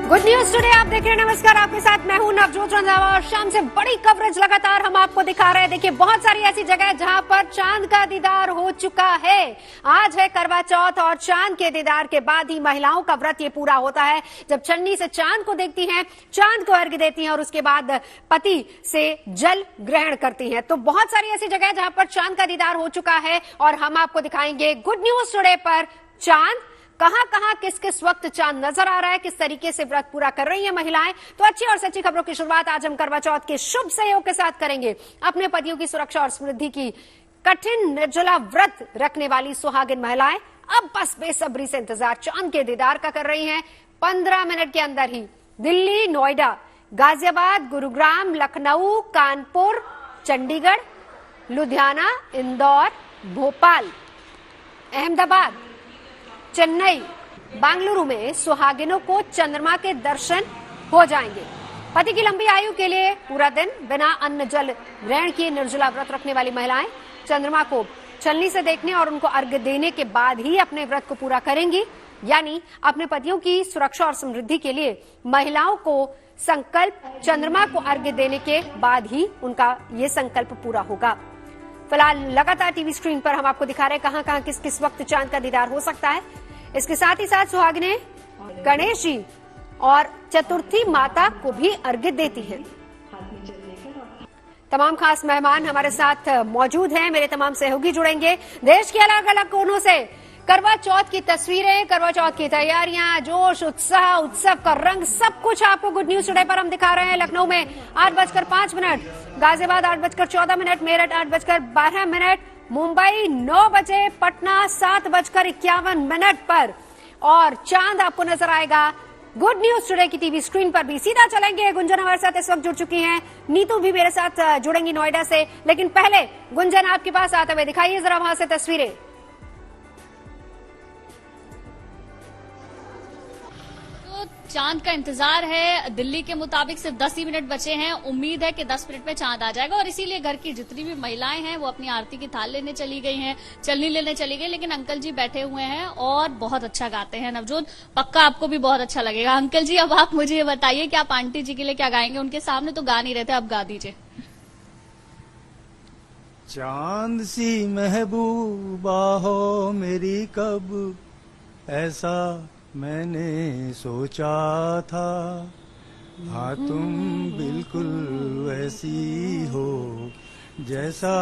Good news today आप देख रहे हैं। नमस्कार, आपके साथ मैं हूं नवजोत रंधावा और शाम से बड़ी कवरेज लगातार हम आपको दिखा रहे हैं। देखिए, बहुत सारी ऐसी जगह है जहां पर चांद का दीदार हो चुका है। आज है करवा चौथ और चांद के दीदार के बाद ही महिलाओं का व्रत ये पूरा होता है, जब छन्नी से चांद को देखती हैं, चांद को अर्घ्य देती हैं और उसके बाद पति से जल ग्रहण करती हैं। तो बहुत सारी ऐसी जगह है जहां पर चांद का दीदार हो चुका है और हम आपको दिखाएंगे गुड न्यूज टुडे पर चांद कहां कहां किस किस वक्त चांद नजर आ रहा है, किस तरीके से व्रत पूरा कर रही हैं महिलाएं। तो अच्छी और सच्ची खबरों की शुरुआत आज हम करवा चौथ के शुभ सहयोग के साथ करेंगे। अपने पतियों की सुरक्षा और समृद्धि की कठिन निर्जला व्रत रखने वाली सुहागिन महिलाएं अब बस बेसब्री से इंतजार चांद के दीदार का कर रही हैं। 15 मिनट के अंदर ही दिल्ली, नोएडा, गाजियाबाद, गुरुग्राम, लखनऊ, कानपुर, चंडीगढ़, लुधियाना, इंदौर, भोपाल, अहमदाबाद, चेन्नई, बेंगलुरु में सुहागिनों को चंद्रमा के दर्शन हो जाएंगे। पति की लंबी आयु के लिए पूरा दिन बिना अन्न जल ग्रहण किए निर्जला व्रत रखने वाली महिलाएं चंद्रमा को छलनी से देखने और उनको अर्घ्य देने के बाद ही अपने व्रत को पूरा करेंगी। यानी अपने पतियों की सुरक्षा और समृद्धि के लिए महिलाओं को संकल्प चंद्रमा को अर्घ्य देने के बाद ही उनका ये संकल्प पूरा होगा। फिलहाल लगातार टीवी स्क्रीन पर हम आपको दिखा रहे हैं कहां कहां किस किस वक्त चांद का दीदार हो सकता है। इसके साथ ही साथ सुहागिनें गणेश जी और चतुर्थी माता को भी अर्घ्य देती हैं। तमाम खास मेहमान हमारे साथ मौजूद हैं, मेरे तमाम सहयोगी जुड़ेंगे देश के अलग अलग कोनों से। करवा चौथ की तस्वीरें, करवा चौथ की तैयारियां, जोश, उत्साह, उत्सव का रंग, सब कुछ आपको गुड न्यूज टुडे पर हम दिखा रहे हैं। लखनऊ में 8:05, गाजियाबाद 8:14, मेरठ 8:12, मुंबई 9 बजे, पटना 7:51 पर और चांद आपको नजर आएगा गुड न्यूज टुडे की टीवी स्क्रीन पर भी। सीधा चलेंगे, गुंजन हमारे साथ इस वक्त जुड़ चुकी हैं, नीतू भी मेरे साथ जुड़ेंगी नोएडा से। लेकिन पहले गुंजन आपके पास आते हुए दिखाइए जरा वहां से तस्वीरें। चांद का इंतजार है। दिल्ली के मुताबिक सिर्फ 10 ही मिनट बचे हैं। उम्मीद है कि 10 मिनट में चांद आ जाएगा और इसीलिए घर की जितनी भी महिलाएं हैं वो अपनी आरती की थाल लेने चली गई हैं, चलनी लेने चली गई। लेकिन अंकल जी बैठे हुए हैं और बहुत अच्छा गाते हैं। नवजोत, पक्का आपको भी बहुत अच्छा लगेगा। अंकल जी, अब आप मुझे ये बताइए कि आप आंटी जी के लिए क्या गाएंगे? उनके सामने तो गा नहीं रहे थे, अब गा दीजिए। चांद सी महबूबा हो मेरी, कब ऐसा मैंने सोचा था। हाँ, तुम बिल्कुल वैसी हो जैसा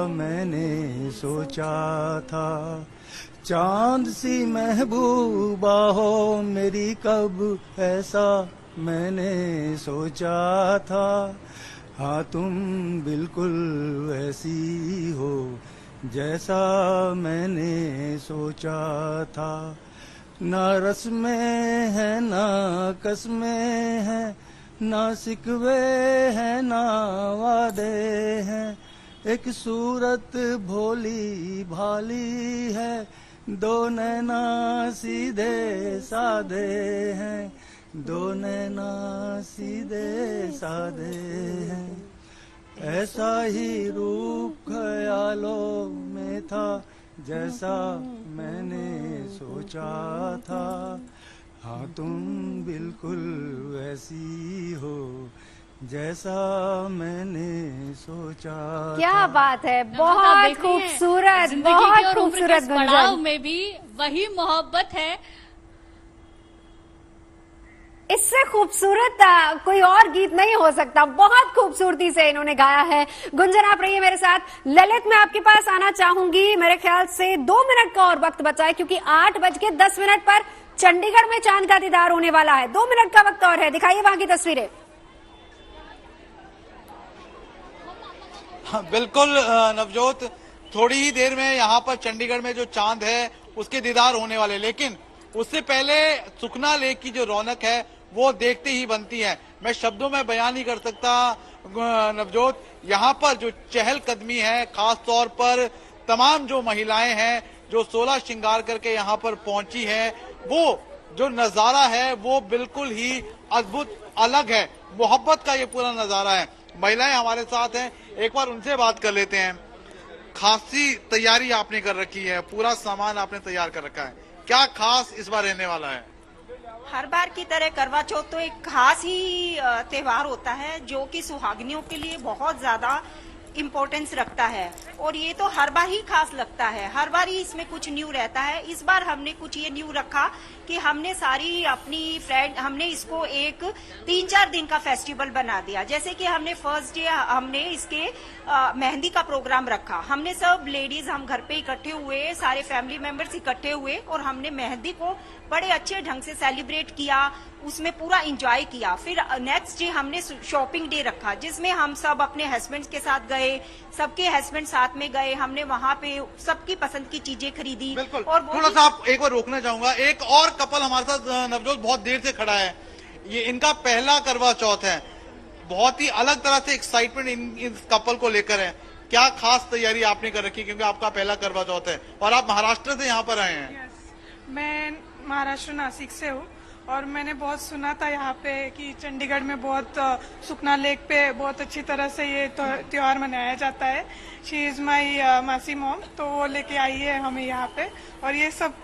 मैंने सोचा था। चांद सी महबूबा हो मेरी, कब ऐसा मैंने सोचा था। हाँ, तुम बिल्कुल वैसी हो जैसा मैंने सोचा था। ना रस में है ना कस में है, ना सिकवे है ना वादे हैं। एक सूरत भोली भाली है, दो नैना सीधे साधे हैं, दो नैना सीधे साधे हैं। ऐसा ही रूप ख्यालों में था जैसा मैंने सोचा था। हाँ, तुम बिल्कुल वैसी हो जैसा मैंने सोचा। क्या बात है, बहुत खूबसूरत, बहुत खूबसूरत। पड़ाव में भी वही मोहब्बत है। इससे खूबसूरत कोई और गीत नहीं हो सकता। बहुत खूबसूरती से इन्होंने गाया है। गुंजन, आप रहिए मेरे साथ। ललित, मैं आपके पास आना चाहूंगी। मेरे ख्याल से 2 मिनट का और वक्त बचा है क्योंकि 8:10 पर चंडीगढ़ में चांद का दीदार होने वाला है। 2 मिनट का वक्त और है, दिखाइए वहां की तस्वीरें। हाँ, बिल्कुल नवजोत, थोड़ी ही देर में यहाँ पर चंडीगढ़ में जो चांद है उसके दीदार होने वाले, लेकिन उससे पहले सुखना लेक की जो रौनक है वो देखते ही बनती है। मैं शब्दों में बयान नहीं कर सकता नवजोत, यहाँ पर जो चहलकदमी है, खास तौर पर तमाम जो महिलाएं हैं जो 16 श्रृंगार करके यहाँ पर पहुंची हैं, वो जो नजारा है वो बिल्कुल ही अद्भुत अलग है। मोहब्बत का ये पूरा नजारा है। महिलाएं हमारे साथ हैं, एक बार उनसे बात कर लेते हैं। खासी तैयारी आपने कर रखी है, पूरा सामान आपने तैयार कर रखा है, क्या खास इस बार रहने वाला है? हर बार की तरह करवा चौथ तो एक खास ही त्योहार होता है जो कि सुहागिनियों के लिए बहुत ज्यादा इम्पोर्टेंस रखता है और ये तो हर बार ही खास लगता है, हर बार ही इसमें कुछ न्यू रहता है। इस बार हमने कुछ ये न्यू रखा कि हमने सारी अपनी फ्रेंड हमने इसको एक 3-4 दिन का फेस्टिवल बना दिया। जैसे कि हमने फर्स्ट डे हमने इसके मेहंदी का प्रोग्राम रखा, हमने सब लेडीज हम घर पे इकट्ठे हुए, सारे फैमिली मेंबर्स इकट्ठे हुए और हमने मेहंदी को बड़े अच्छे ढंग से सेलिब्रेट किया, उसमें पूरा एंजॉय किया। फिर नेक्स्ट डे हमने शॉपिंग डे रखा जिसमें हम सब अपने हस्बैंड्स के साथ गए, सबके हस्बैंड साथ में गए, हमने वहाँ पे सबकी पसंद की चीजें खरीदी। बिल्कुल, और थोड़ा सा आप एक बार रोकना चाहूंगा। एक और कपल हमारे साथ नवजोत बहुत देर से खड़ा है, ये इनका पहला करवा चौथ है, बहुत ही अलग तरह से एक्साइटमेंट इस कपल को लेकर है। क्या खास तैयारी आपने कर रखी क्योंकि आपका पहला करवा चौथ है और आप महाराष्ट्र से यहाँ पर आए हैं? मैं महाराष्ट्र नासिक से हूँ और मैंने बहुत सुना था यहाँ पे कि चंडीगढ़ में बहुत सुखना लेक पे बहुत अच्छी तरह से ये त्योहार मनाया जाता है। शी इज माई मासी मॉम, तो वो लेके आई है हमें यहाँ पे और ये सब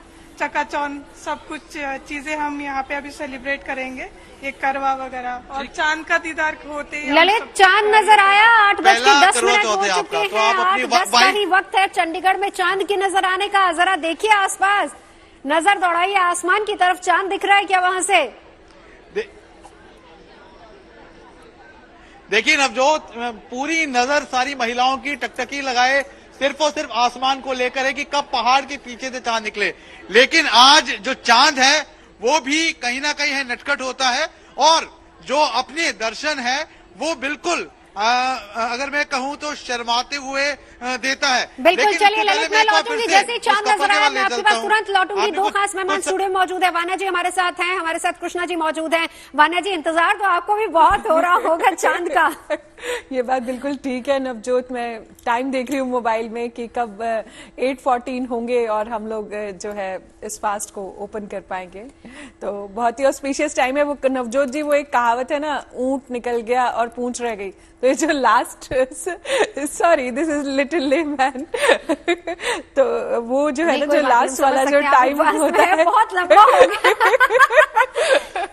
चकाचौंध सब कुछ चीजें हम यहाँ पे अभी सेलिब्रेट करेंगे, ये करवा वगैरह और चांद का दीदार होते ही ललित चांद नजर आया 8:10 हो चुके हैं। तो आप अपनी 8:10 का ही वक्त है चंडीगढ़ में चांद की नजर आने का। जरा देखिए आसपास, नजर दौड़ाइए आसमान की तरफ, चांद दिख रहा है क्या वहां से? देखिए नवजोत, पूरी नजर सारी महिलाओं की टकटकी लगाए सिर्फ और सिर्फ आसमान को लेकर है कि कब पहाड़ के पीछे से चांद निकले। लेकिन आज जो चांद है वो भी कहीं ना कहीं है नटखट होता है और जो अपने दर्शन है वो बिल्कुल अगर मैं कहूं तो शर्माते हुए देता है। बिल्कुल, चलिए ललित मैं लौटूंगी जैसे ही चांद नजर आया मैं आपके पास तुरंत लौटूंगी। दो खास मेहमान स्टूडियो में मौजूद है, वान्या जी हमारे साथ हैं, हमारे साथ कृष्णा जी मौजूद हैं। वान्या जी, इंतजार तो आपको भी बहुत हो रहा होगा चांद का। ये बात बिल्कुल ठीक है नवजोत, मैं टाइम देख रही हूँ मोबाइल में कि कब 8:14 होंगे और हम लोग जो है इस फास्ट को ओपन कर पाएंगे। तो बहुत ही ऑस्पिशियस टाइम है। वो नवजोत जी, वो एक कहावत है ना, ऊंट निकल गया और पूंछ रह गई, तो ये जो last sorry this is little layman तो वो जो है ना, जो लास्ट वाला जो टाइम होता है बहुत लंबा हो गया।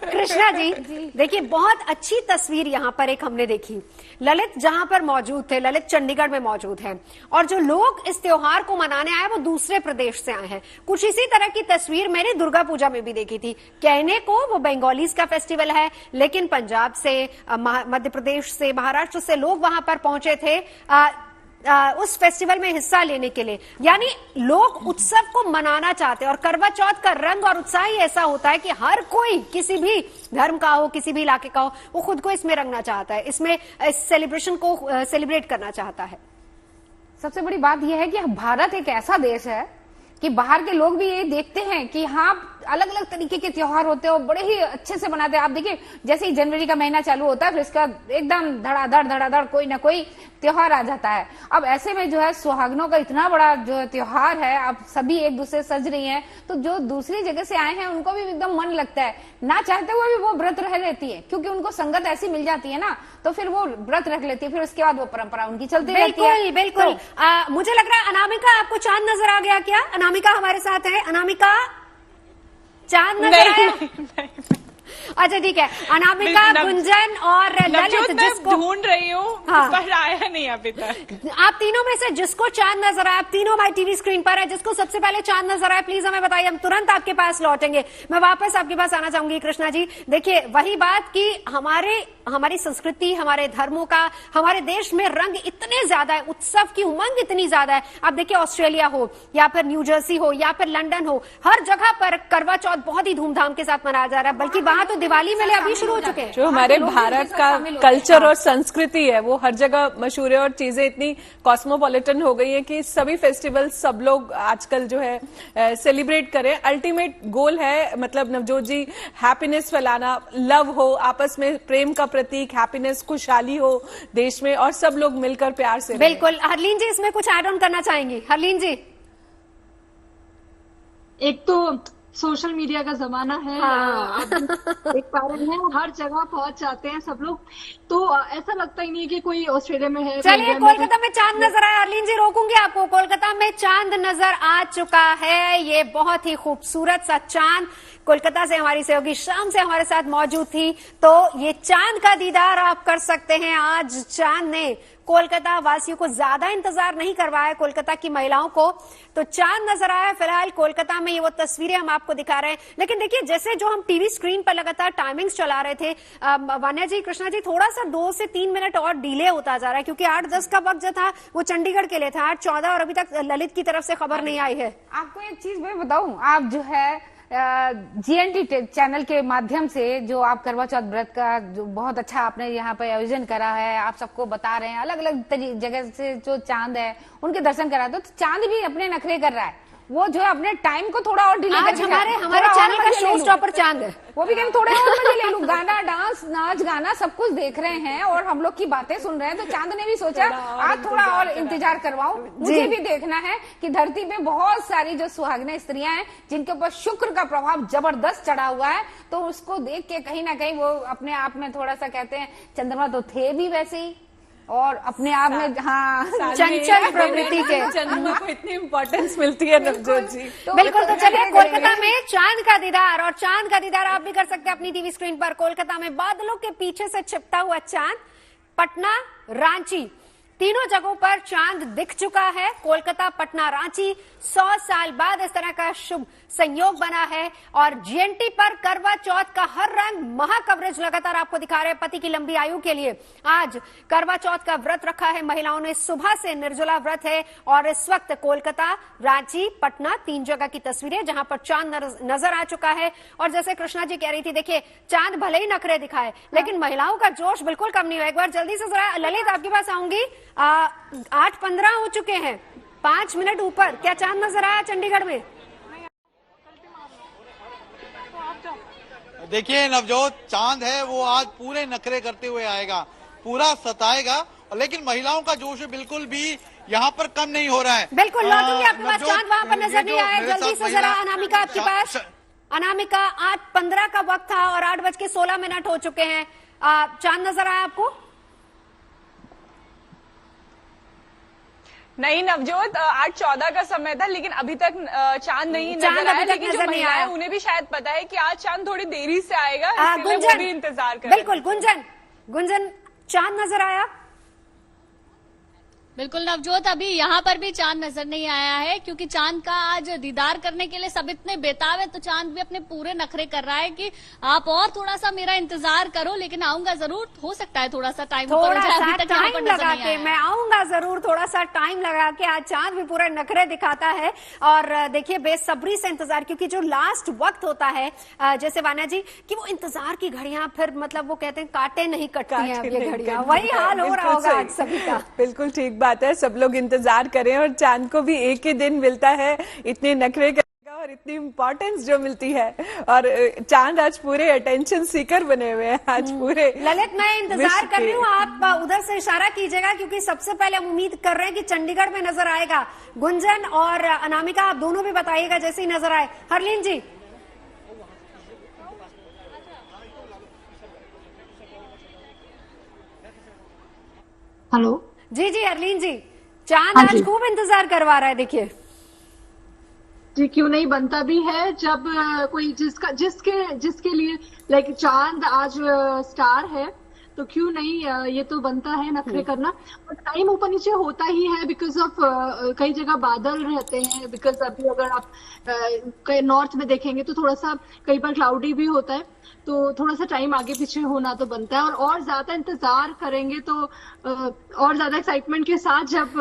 कृष्णा जी देखिए, बहुत अच्छी तस्वीर यहाँ पर एक हमने देखी। ललित जहां पर मौजूद थे, ललित चंडीगढ़ में मौजूद है और जो लोग इस त्योहार को मनाने आए वो दूसरे प्रदेश से आए हैं। कुछ इसी तरह की तस्वीर मैंने दुर्गा पूजा में भी देखी थी। कहने को वो बंगालीज का फेस्टिवल है, लेकिन पंजाब से, मध्य प्रदेश से, महाराष्ट्र से लोग वहां पर पहुंचे थे उस फेस्टिवल में हिस्सा लेने के लिए। यानी लोग उत्सव को मनाना चाहते हैं और करवा चौथ का रंग और उत्साह ही ऐसा होता है कि हर कोई किसी भी धर्म का हो, किसी भी इलाके का हो, वो खुद को इसमें रंगना चाहता है, इसमें इस सेलिब्रेशन को सेलिब्रेट करना चाहता है। सबसे बड़ी बात यह है कि भारत एक ऐसा देश है कि बाहर के लोग भी ये देखते हैं कि हाँ अलग अलग तरीके के त्योहार होते हैं और बड़े ही अच्छे से मनाते हैं। आप देखिए, जैसे ही जनवरी का महीना चालू होता है फिर इसका एकदम धड़ाधड़ कोई ना कोई त्योहार आ जाता है। अब ऐसे में जो है सुहागनों का इतना बड़ा जो त्योहार है, अब सभी एक दूसरे सज रही हैं, तो जो दूसरी जगह से आए हैं उनको भी एकदम मन लगता है, ना चाहते हुए भी वो व्रत रह लेती है, क्योंकि उनको संगत ऐसी मिल जाती है ना, तो फिर वो व्रत रख लेती है, फिर उसके बाद वो परंपरा उनकी चलती रहती है। बिल्कुल। मुझे लग रहा है अनामिका, आपको चांद नजर आ गया क्या? अनामिका हमारे साथ है। अनामिका, चांद नजर आया? अच्छा ठीक है, अनामिका, गुंजन और ललित जिसको ढूंढ रही हूँ, हाँ, पर आया नहीं अभी तक। आप तीनों में से जिसको चांद नजर आया, आप तीनों हमारी टीवी स्क्रीन पर है, जिसको सबसे पहले चांद नजर आया प्लीज हमें बताइए, हम तुरंत आपके पास लौटेंगे। मैं वापस आपके पास आना चाहूंगी कृष्णा जी। देखिए वही बात कि हमारी संस्कृति, हमारे धर्मों का, हमारे देश में रंग इतने ज्यादा है, उत्सव की उमंग इतनी ज्यादा है। आप देखिए ऑस्ट्रेलिया हो या फिर न्यू जर्सी हो या फिर लंदन हो, हर जगह पर करवा चौथ बहुत ही धूमधाम के साथ मनाया जा रहा है, बल्कि वहां तो दिवाली मेले अभी शुरू हो चुके हैं। जो हमारे भारत का कल्चर और संस्कृति है वो हर जगह मशहूर है और चीजें इतनी कॉस्मोपॉलिटन हो गई है कि सभी फेस्टिवल सब लोग आजकल जो है सेलिब्रेट करें। अल्टीमेट गोल है, मतलब नवजोत जी, हैप्पीनेस फैलाना, लव हो, आपस में प्रेम का प्रतीक, हैप्पीनेस, खुशहाली हो देश में और सब लोग मिलकर प्यार से। बिल्कुल। हरलीन जी इसमें कुछ ऐड ऑन करना चाहेंगी? हरलीन जी। एक तो सोशल मीडिया का जमाना है। हाँ। अब देख पा रहे हैं हर जगह पहुंच जाते हैं सब लोग, तो ऐसा लगता ही नहीं है कि कोई ऑस्ट्रेलिया में है। चलिए, कोलकाता में चांद नजर आया। अर्लीन जी, रोकूंगी आपको। कोलकाता में चांद नजर आ चुका है। ये बहुत ही खूबसूरत सा चांद। कोलकाता से हमारी सहयोगी शाम से हमारे साथ मौजूद थी, तो ये चांद का दीदार आप कर सकते हैं। आज चांद ने कोलकाता वासियों को ज्यादा इंतजार नहीं करवाया, कोलकाता की महिलाओं को तो चांद नजर आया। फिलहाल कोलकाता में ये वो तस्वीरें हम आपको दिखा रहे हैं। लेकिन देखिए, जैसे जो हम टीवी स्क्रीन पर लगातार टाइमिंग्स चला रहे थे, वान्या जी, कृष्णा जी, थोड़ा सा 2 से 3 मिनट और डिले होता जा रहा है, क्योंकि 8:10 का वक्त जो था वो चंडीगढ़ के लिए था, 8:14 और अभी तक ललित की तरफ से खबर नहीं आई है। आपको एक चीज मैं बताऊं, आप जो है GNT चैनल के माध्यम से जो आप करवा चौथ व्रत का जो बहुत अच्छा आपने यहाँ पे आयोजन करा है, आप सबको बता रहे हैं, अलग अलग जगह से जो चांद है उनके दर्शन करा दो, तो चांद भी अपने नखरे कर रहा है। वो जो है अपने टाइम को थोड़ा और डिले आज हमारे चैनल का शो स्टॉपर चांद है, वो भी कहीं थोड़े और मजे ले लूं। गाना, डांस, नाच गाना सब कुछ देख रहे हैं और हम लोग की बातें सुन रहे हैं, तो चांद ने भी सोचा आज थोड़ा और इंतजार करवाऊं। मुझे भी देखना है कि धरती पे बहुत सारी जो सुहागिनें स्त्रियां हैं जिनके ऊपर शुक्र का प्रभाव जबरदस्त चढ़ा हुआ है, तो उसको देख के कहीं ना कहीं वो अपने आप में थोड़ा सा कहते हैं, चंद्रमा तो थे भी वैसे ही और अपने आप में चंचल प्रवृत्ति के चंद्रमा को इतनी इम्पोर्टेंस मिलती है नवजोत जी। बिल्कुल। तो चलिए, कोलकाता में चांद का दीदार, और चांद का दीदार आप भी कर सकते हैं अपनी टीवी स्क्रीन पर। कोलकाता में बादलों के पीछे से छिपता हुआ चांद, पटना, रांची, तीनों जगहों पर चांद दिख चुका है। कोलकाता, पटना, रांची 100 साल बाद इस तरह का शुभ संयोग बना है। और GNT पर करवा चौथ का हर रंग महा कवरेज लगातार आपको दिखा रहे हैं। पति की लंबी आयु के लिए आज करवा चौथ का व्रत रखा है महिलाओं ने। सुबह से निर्जला व्रत है और इस वक्त कोलकाता, रांची, पटना 3 जगह की तस्वीरें जहां पर चांद नजर आ चुका है। और जैसे कृष्णा जी कह रही थी, देखिए चांद भले ही नखरे दिखाए लेकिन महिलाओं का जोश बिल्कुल कम नहीं हुआ। एक बार जल्दी से जरा ललित आपके पास आऊंगी। 8:15 हो चुके हैं, 5 मिनट ऊपर। क्या चांद नजर आया चंडीगढ़ में? देखिए नवजोत, चांद है वो आज पूरे नखरे करते हुए आएगा, पूरा सताएगा, लेकिन महिलाओं का जोश बिल्कुल भी यहाँ पर कम नहीं हो रहा है। बिल्कुल लौटूंगी आपके पास। चांद वहां पर नजर नहीं आया। जल्दी से जरा अनामिका आपके पास। अनामिका, 8:15 का वक्त था और 8:16 हो चुके हैं। चांद नजर आया आपको? नहीं नवजोत, 8:14 का समय था, लेकिन अभी तक चांद नहीं नजर आया। लेकिन जो महिलाएं उन्हें भी शायद पता है कि आज चांद थोड़ी देरी से आएगा, इसलिए वो भी इंतजार कर रहे हैं। बिल्कुल। गुंजन, चांद नजर आया? बिल्कुल नवजोत, अभी यहाँ पर भी चांद नजर नहीं आया है, क्योंकि चांद का आज दीदार करने के लिए सब इतने बेताब है, तो चांद भी अपने पूरे नखरे कर रहा है कि आप और थोड़ा सा मेरा इंतजार करो, लेकिन आऊंगा जरूर। हो सकता है थोड़ा सा टाइम लगा के मैं आऊंगा जरूर, थोड़ा सा टाइम लगा के। आज चांद भी पूरे नखरे दिखाता है और देखिए बेसब्री से इंतजार, क्योंकि जो लास्ट वक्त होता है, जैसे वान्या जी, कि वो इंतजार की घड़ियां फिर मतलब वो कहते हैं काटे नहीं कटती हैं अब ये घड़ियां, वही हाल हो रहा होगा आज सभी का। बिल्कुल ठीक बात है, सब लोग इंतजार करें और चांद को भी एक ही दिन मिलता है इतने नखरे करेगा और इतनी इम्पोर्टेंस जो मिलती है। और चांद आज पूरे अटेंशन सीकर बने हुए हैं आज पूरे। ललित, मैं इंतजार कर रही हूँ, आप उधर से इशारा कीजिएगा, क्योंकि सबसे पहले हम उम्मीद कर रहे हैं कि चंडीगढ़ में नजर आएगा। गुंजन और अनामिका, आप दोनों भी बताइएगा जैसे ही नजर आए। हरलीन जी। हेलो जी हरलीन जी, चांद आज खूब इंतजार करवा रहा है। देखिए जी, क्यों नहीं बनता भी है जब कोई जिसके लिए लाइक चांद आज स्टार है, तो क्यों नहीं ये तो बनता है नखरे करना। और टाइम ऊपर नीचे होता ही है बिकॉज ऑफ कई जगह बादल रहते हैं। बिकॉज अभी अगर आप नॉर्थ में देखेंगे तो थोड़ा सा कई बार क्लाउडी भी होता है, तो थोड़ा सा टाइम आगे पीछे होना तो बनता है। और ज्यादा इंतजार करेंगे तो और ज्यादा एक्साइटमेंट के साथ जब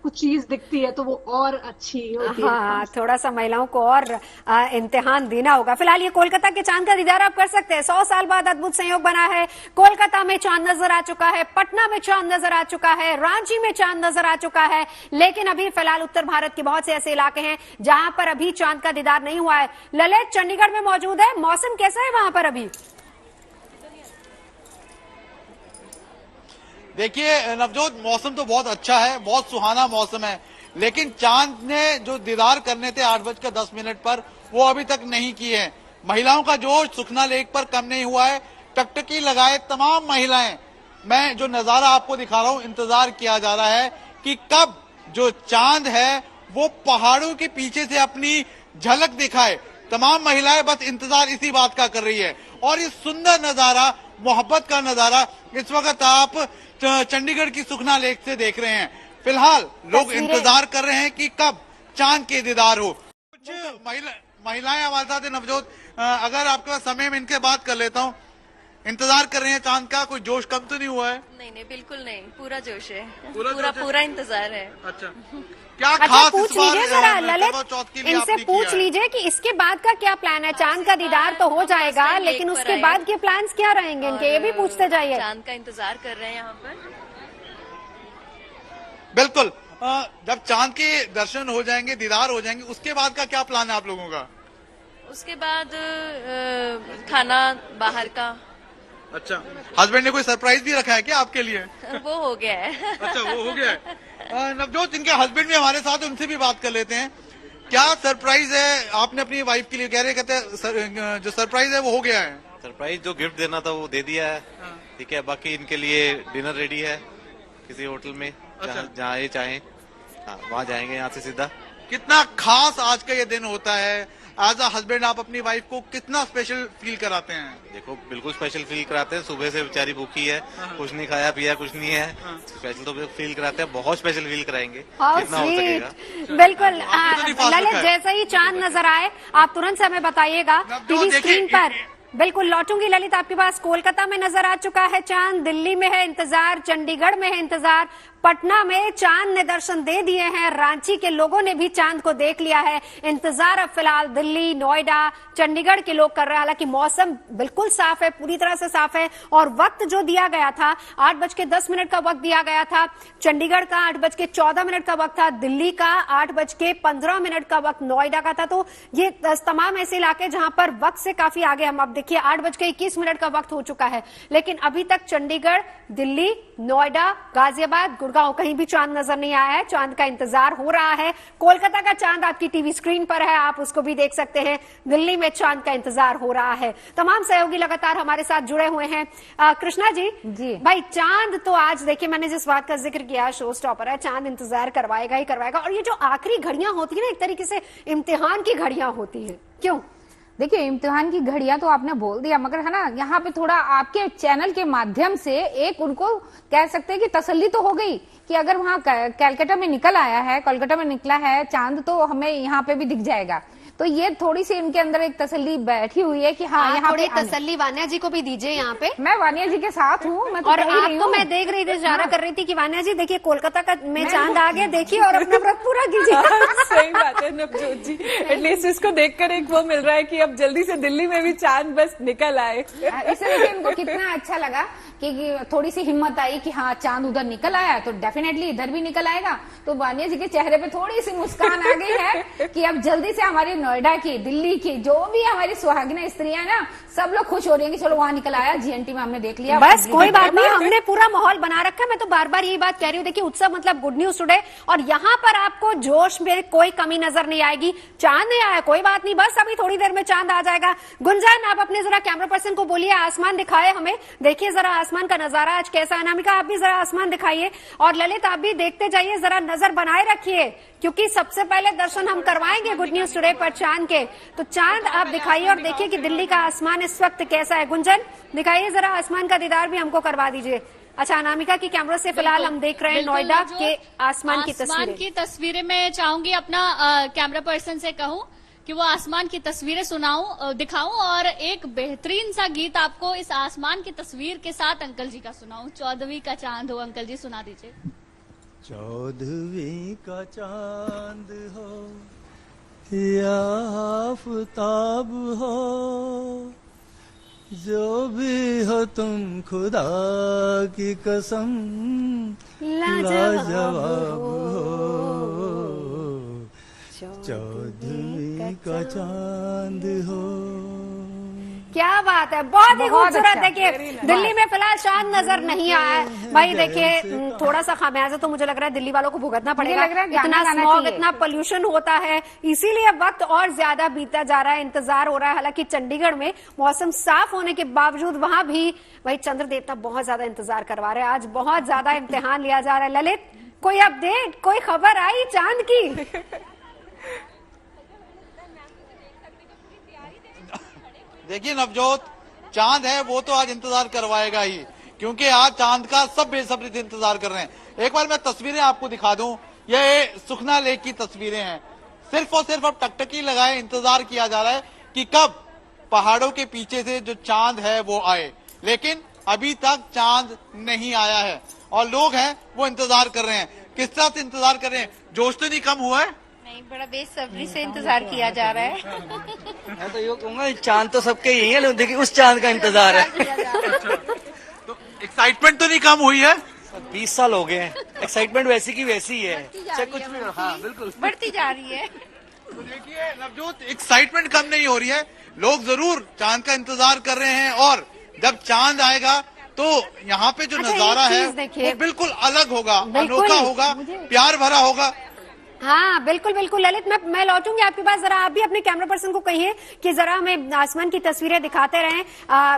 कुछ चीज दिखती है तो वो और अच्छी होती है। हाँ, थोड़ा सा महिलाओं को और इम्तिहान देना होगा। फिलहाल ये कोलकाता के चांद का दीदार आप कर सकते हैं। 100 साल बाद अद्भुत संयोग बना है। कोलकाता में चांद नजर आ चुका है, पटना में चांद नजर आ चुका है, रांची में चांद नजर आ चुका है। लेकिन अभी फिलहाल उत्तर भारत के बहुत से ऐसे इलाके हैं जहां पर अभी चांद का दीदार नहीं हुआ है। ललित चंडीगढ़ में मौजूद है, मौसम कैसा है वहां पर अभी? देखिए नवजोत, मौसम तो बहुत अच्छा है, बहुत सुहाना मौसम है, लेकिन चांद ने जो दीदार करने थे 8:10 पर वो अभी तक नहीं की है। महिलाओं का जोश सुखना लेक पर कम नहीं हुआ है। टकटकी लगाए तमाम महिलाएं, मैं जो नजारा आपको दिखा रहा हूं, इंतजार किया जा रहा है कि कब जो चांद है वो पहाड़ों के पीछे से अपनी झलक दिखाए। तमाम महिलाएं बस इंतजार इसी बात का कर रही है। और ये सुंदर नजारा, मोहब्बत का नजारा इस वक्त आप चंडीगढ़ की सुखना लेक से देख रहे हैं। फिलहाल लोग इंतजार कर रहे हैं कि कब चांद के दीदार हो। कुछ महिलाएं हमारे साथ है। नवजोत, अगर आपके पास समय में इनके बात कर लेता हूँ, इंतजार कर रहे हैं चांद का, कोई जोश कम तो नहीं हुआ है? नहीं, बिल्कुल नहीं, पूरा जोश है, पूरा इंतजार है। अच्छा, क्या खास पूछ इस बार लीजिए जरा ललित, चौथ के लिए इनसे आपने पूछ किया है? लीजिए कि इसके बाद का क्या प्लान है। चांद का दीदार तो हो जाएगा, लेकिन उसके बाद के प्लान्स क्या रहेंगे इनके, ये भी पूछते जाइए। चांद का इंतजार कर रहे हैं यहाँ पर। बिल्कुल, जब चांद के दर्शन हो जाएंगे, दीदार हो जाएंगे, उसके बाद का क्या प्लान है आप लोगों का? उसके बाद खाना बाहर का। अच्छा, हस्बैंड ने कोई सरप्राइज भी रखा है क्या आपके लिए? वो हो गया है। अच्छा, वो हो गया है। नवजोत, इनके हस्बैंड भी हमारे साथ है, उनसे भी बात कर लेते हैं। क्या सरप्राइज है आपने अपनी वाइफ के लिए? कह रहे कहते हैं जो सरप्राइज है वो हो गया है। सरप्राइज जो गिफ्ट देना था वो दे दिया है। ठीक है, बाकी इनके लिए डिनर रेडी है किसी होटल में, जहाँ ये चाहें वहाँ जाएंगे यहाँ से सीधा। कितना खास आज का ये दिन होता है। एज अ हस्बैंड आप अपनी वाइफ को कितना स्पेशल फील कराते हैं? देखो, बिल्कुल स्पेशल फील कराते हैं। सुबह से बेचारी भूखी है, कुछ नहीं खाया पिया, कुछ नहीं है। स्पेशल तो फील कराते हैं, बहुत स्पेशल फील कराएंगे जितना हो सकेगा। बिल्कुल ललित, जैसे ही चांद नजर आए आप तुरंत से हमें बताइएगा टीवी स्क्रीन पर। बिल्कुल लौटूंगी ललित आपके पास। कोलकाता में नजर आ चुका है चांद, दिल्ली में है इंतजार, चंडीगढ़ में है इंतजार, पटना में चांद ने दर्शन दे दिए हैं, रांची के लोगों ने भी चांद को देख लिया है। इंतजार अब फिलहाल दिल्ली, नोएडा, चंडीगढ़ के लोग कर रहे हैं। हालांकि मौसम बिल्कुल साफ है, पूरी तरह से साफ है। और वक्त जो दिया गया था 8:10 का वक्त दिया गया था, चंडीगढ़ का 8:14 का वक्त था, दिल्ली का 8:15 का वक्त नोएडा का था। तो ये तमाम ऐसे इलाके जहां पर वक्त से काफी आगे हम, अब देखिए 8:21 का वक्त हो चुका है, लेकिन अभी तक चंडीगढ़, दिल्ली, नोएडा, गाजियाबाद, गुड़गांव कहीं भी चांद नजर नहीं आया है। चांद का इंतजार हो रहा है। कोलकाता का चांद आपकी टीवी स्क्रीन पर है, आप उसको भी देख सकते हैं। दिल्ली में चांद का इंतजार हो रहा है। तमाम सहयोगी लगातार हमारे साथ जुड़े हुए हैं। कृष्णा जी भाई, चांद तो आज देखिए, मैंने जिस बात का जिक्र किया, शो स्टॉपर है, चांद इंतजार करवाएगा ही करवाएगा। और ये जो आखिरी घड़ियां होती है ना, एक तरीके से इम्तिहान की घड़ियां होती है। क्यों? देखिए, इम्तिहान की घड़ियां तो आपने बोल दिया, मगर है ना, यहाँ पे थोड़ा आपके चैनल के माध्यम से एक उनको कह सकते हैं कि तसल्ली तो हो गई कि अगर वहाँ कलकत्ता में निकल आया है, कोलकाता में निकला है चांद, तो हमें यहाँ पे भी दिख जाएगा। तो ये थोड़ी सी इनके अंदर एक तसल्ली बैठी हुई है कि हाँ, यहाँ पे तसल्ली वानिया जी को भी दीजिए। यहाँ पे मैं वानिया जी के साथ हूँ। मैं तो और आपको मैं देख रही थी, इशारा कर रही थी कि वानिया जी देखिए कोलकाता का में चांद आ गया, देखिए और अपना व्रत पूरा कीजिए। सही बात है नवजोत जी, एटलीस्ट इसको देखकर एक वो मिल रहा है कि अब जल्दी से दिल्ली में भी चांद बस निकल आए। इससे देखिए इनको कितना अच्छा लगा कि थोड़ी सी हिम्मत आई कि हाँ, चांद उधर निकल आया तो डेफिनेटली इधर भी निकल आएगा। तो वानिया जी के चेहरे पे थोड़ी सी मुस्कान आ गई है कि अब जल्दी से हमारी नोएडा की, दिल्ली की जो भी हमारी सुहागिना स्त्रियां ना, सब लोग खुश हो रही हैं कि चलो वहां निकल आया, जीएनटी में हमने देख लिया। बस कोई बात नहीं, हमने पूरा माहौल बना रखा है। मैं तो बार बार यही बात कह रही हूँ, देखिए उत्सव मतलब गुड न्यूज टुडे, और यहाँ पर आपको जोश में कोई कमी नजर नहीं आएगी। चांद नहीं आया कोई बात नहीं, बस अभी थोड़ी देर में चांद आ जाएगा। गुंजन, आप अपने जरा कैमरा पर्सन को बोलिए आसमान दिखाए हमें, देखिए जरा आसमान का नजारा आज कैसा है। अनामिका, आप भी जरा आसमान दिखाइए, और ललित आप भी देखते जाइए, जरा नजर बनाए रखिए, क्योंकि सबसे पहले दर्शन हम करवाएंगे गुड न्यूज टुडे पर चांद के। तो चांद आप दिखाइए और देखिए कि दिल्ली का आसमान इस वक्त कैसा है। गुंजन, दिखाइए जरा आसमान का दीदार भी हमको करवा दीजिए। अच्छा, अनामिका की कैमरा से फिलहाल हम देख रहे हैं नोएडा के आसमान की तस्वीरें। मैं चाहूंगी अपना कैमरा पर्सन से कहूं कि वो आसमान की तस्वीरें दिखाऊं, और एक बेहतरीन सा गीत आपको इस आसमान की तस्वीर के साथ अंकल जी का सुनाऊं। 14वीं का चांद हो, अंकल जी सुना दीजिए। 14वीं का चांद हो या आफताब हो, जो भी हो तुम खुदा की कसम लाजवाब हो। 14वीं का चांद हो। क्या बात है, बहुत ही बहुत खूबसूरत। अच्छा, देखिए very nice। दिल्ली में फिलहाल चांद नजर नहीं आया है भाई। देखिए थोड़ा सा खामियाजा तो मुझे लग रहा है दिल्ली वालों को भुगतना पड़ेगा। लग रहा है गाना इतना गाना स्मॉग, चाहिए। इतना पोल्यूशन होता है, इसीलिए वक्त और ज्यादा बीता जा रहा है, इंतजार हो रहा है। हालांकि चंडीगढ़ में मौसम साफ होने के बावजूद वहां भी भाई चंद्र देवता बहुत ज्यादा इंतजार करवा रहे हैं। आज बहुत ज्यादा इम्तिहान लिया जा रहा है। ललित, कोई अपडेट, कोई खबर आई चांद की? देखिए नवजोत, चांद है वो तो आज इंतजार करवाएगा ही, क्योंकि आज चांद का सब बेसब्री से इंतजार कर रहे हैं। एक बार मैं तस्वीरें आपको दिखा दूं, ये सुखना लेक की तस्वीरें हैं। सिर्फ और सिर्फ अब टकटकी लगाए इंतजार किया जा रहा है कि कब पहाड़ों के पीछे से जो चांद है वो आए, लेकिन अभी तक चांद नहीं आया है और लोग हैं वो इंतजार कर रहे हैं। किस तरह से इंतजार कर रहे हैं? जोश तो नहीं कम हुआ है? नहीं, बड़ा बेसब्री से इंतजार किया जा रहा है। मैं तो ये कहूंगा चांद तो सबके यही है, लेकिन देखिए उस चांद का इंतजार है। तो एक्साइटमेंट तो नहीं कम हुई है? 20 साल हो गए हैं, एक्साइटमेंट वैसी की वैसी ही है, चाहे कुछ भी। हाँ बिल्कुल, बढ़ती जा रही है। तो देखिए नवजोत, एक्साइटमेंट कम नहीं हो रही है, लोग जरूर चांद का इंतजार कर रहे हैं और जब चांद आएगा तो यहाँ पे जो नजारा है वो बिल्कुल अलग होगा, अनोखा होगा, प्यार भरा होगा। हाँ बिल्कुल बिल्कुल। ललित, मैं लौटूंगी आपके पास, जरा आप भी अपने कैमरा पर्सन को कहिए कि जरा हमें आसमान की तस्वीरें दिखाते रहें।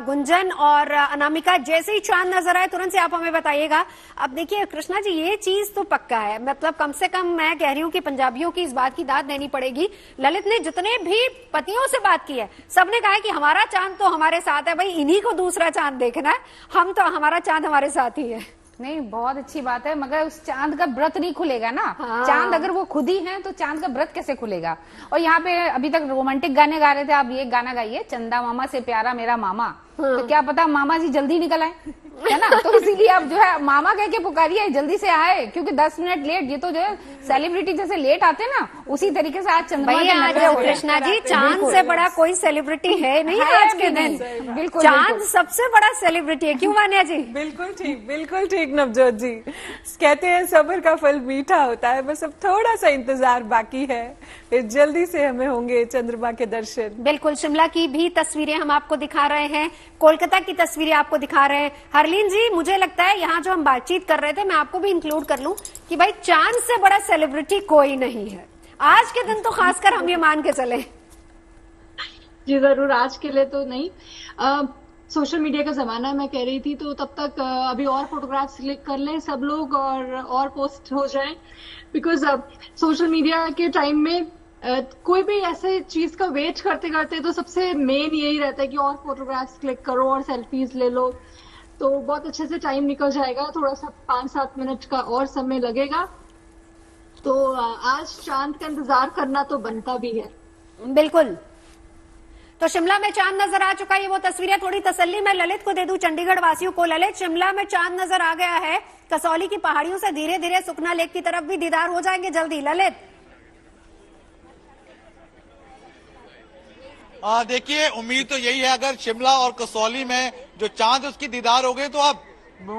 गुंजन और अनामिका, जैसे ही चांद नजर आए तुरंत से आप हमें बताइएगा। अब देखिए कृष्णा जी, ये चीज तो पक्का है, मतलब कम से कम मैं कह रही हूँ कि पंजाबियों की इस बात की दाद देनी पड़ेगी। ललित ने जितने भी पतियों से बात की है, सबने कहा है कि हमारा चांद तो हमारे साथ है भाई, इन्हीं को दूसरा चांद देखना है, हम तो हमारा चांद हमारे साथ ही है। नहीं, बहुत अच्छी बात है, मगर उस चांद का व्रत नहीं खुलेगा ना। हाँ। चांद अगर वो खुद ही है तो चांद का व्रत कैसे खुलेगा? और यहाँ पे अभी तक रोमांटिक गाने गा रहे थे, आप ये गाना गाइए, चंदा मामा से प्यारा मेरा मामा। हाँ। तो क्या पता मामा जी जल्दी निकल आए, है ना? तो इसीलिए आप जो है मामा कह के पुकारिए, जल्दी से आए, क्योंकि 10 मिनट लेट, ये तो जो है सेलिब्रिटी जैसे लेट आते ना, उसी तरीके से आज चंद्रमा के नखरे हो रहे हैं। कृष्णा जी, चांद से बड़ा कोई सेलिब्रिटी है नहीं आज के दिन। बिल्कुल, चांद सबसे बड़ा सेलिब्रिटी है, क्यों मान्या जी? बिल्कुल ठीक नवजोत जी। कहते हैं सब्र का फल मीठा होता है, बस अब थोड़ा सा इंतजार बाकी है, फिर जल्दी से हमें होंगे चंद्रमा के दर्शन। बिल्कुल, शिमला की भी तस्वीरें हम आपको दिखा रहे हैं, कोलकाता की तस्वीरें आपको दिखा रहे हैं। हरलीन जी, मुझे लगता है यहाँ जो हम बातचीत कर रहे थे, मैं आपको भी इंक्लूड कर लूं कि भाई चांद से बड़ा सेलिब्रिटी कोई नहीं है आज के दिन, तो खासकर हम ये मान के चले। जी जरूर, आज के लिए तो नहीं। सोशल मीडिया का जमाना है, मैं कह रही थी, तो तब तक अभी और फोटोग्राफ्स क्लिक कर लें सब लोग और पोस्ट हो जाएं, बिकॉज सोशल मीडिया के टाइम में कोई भी ऐसे चीज का वेट करते करते तो सबसे मेन यही रहता है कि और फोटोग्राफ्स क्लिक करो और सेल्फीज ले लो, तो बहुत अच्छे से टाइम निकल जाएगा। थोड़ा सा 5-7 मिनट का और समय लगेगा, तो आज चांद का इंतजार करना तो बनता भी है। बिल्कुल। तो शिमला में चांद नजर आ चुका है, वो तस्वीरें थोड़ी तसल्ली मैं ललित को दे दूं, चंडीगढ़ वासियों को। ललित, शिमला में चांद नजर आ गया है, कसौली की पहाड़ियों से धीरे धीरे सुखना लेक की तरफ भी दीदार हो जाएंगे जल्दी। ललित, देखिए उम्मीद तो यही है, अगर शिमला और कसौली में जो चांद उसकी दीदार हो गए तो अब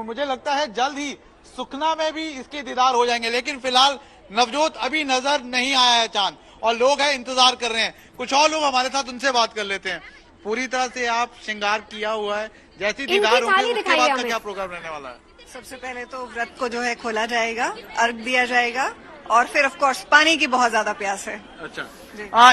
मुझे लगता है जल्द ही सुखना में भी इसके दीदार हो जाएंगे। लेकिन फिलहाल नवजोत अभी नजर नहीं आया है चांद और लोग हैं इंतजार कर रहे हैं। कुछ और लोग हमारे साथ, उनसे बात कर लेते हैं। पूरी तरह से आप श्रृंगार किया हुआ है, जैसी दीदार होगी उसके बाद का क्या प्रोग्राम रहने वाला है? सबसे पहले तो व्रत को जो है खोला जाएगा, अर्घ दिया जाएगा और फिर ऑफ कोर्स पानी की बहुत ज्यादा प्यास है। अच्छा,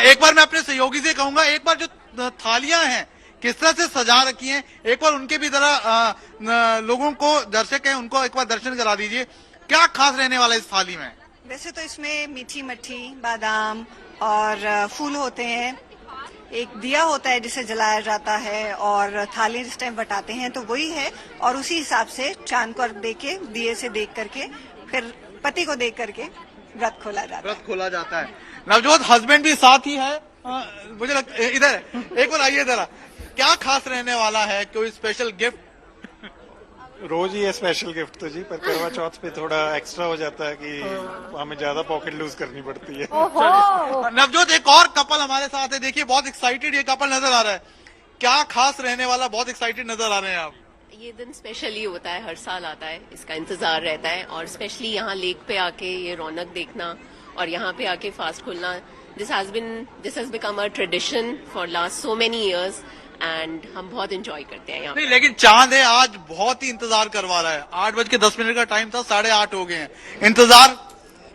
एक बार मैं अपने सहयोगी से कहूंगा, एक बार जो थालियां हैं किस तरह से सजा रखी हैं, एक बार उनके भी जरा लोगों को, दर्शक हैं उनको एक बार दर्शन करा दीजिए। क्या खास रहने वाला है इस थाली में? वैसे तो इसमें मीठी मट्ठी, बादाम और फूल होते हैं, एक दिया होता है जिसे जलाया जाता है और थाली जिस टाइम बटाते हैं तो वही है, और उसी हिसाब से चांद को अर्घ देके, दिए से देख करके, फिर पति को देख करके व्रत खोला जाता है। व्रत खोला जाता है। नवजोत, हस्बैंड भी साथ ही है, मुझे लगता है। इधर एक बार आइए जरा, क्या खास रहने वाला है, कोई स्पेशल गिफ्ट? रोज ही है स्पेशल गिफ्ट तो जी, पर करवा चौथ पे थोड़ा एक्स्ट्रा हो जाता है कि हमें ज्यादा पॉकेट लूज करनी पड़ती है। नवजोत, एक और कपल हमारे साथ है, देखिए बहुत एक्साइटेड ये कपल नजर आ रहा है। क्या खास रहने वाला, बहुत एक्साइटेड नजर आ रहे हैं आप? ये दिन स्पेशली होता है, हर साल आता है, इसका इंतजार रहता है, और स्पेशली यहाँ लेक पे आके ये रौनक देखना और यहाँ पे आके fast Khulna, this has become a tradition for last so many years and हम बहुत एंजॉय करते हैं यहाँ नहीं, लेकिन चांद है आज बहुत ही इंतजार करवा रहा है। 8:10 का टाइम था, 8:30 हो गए हैं। इंतजार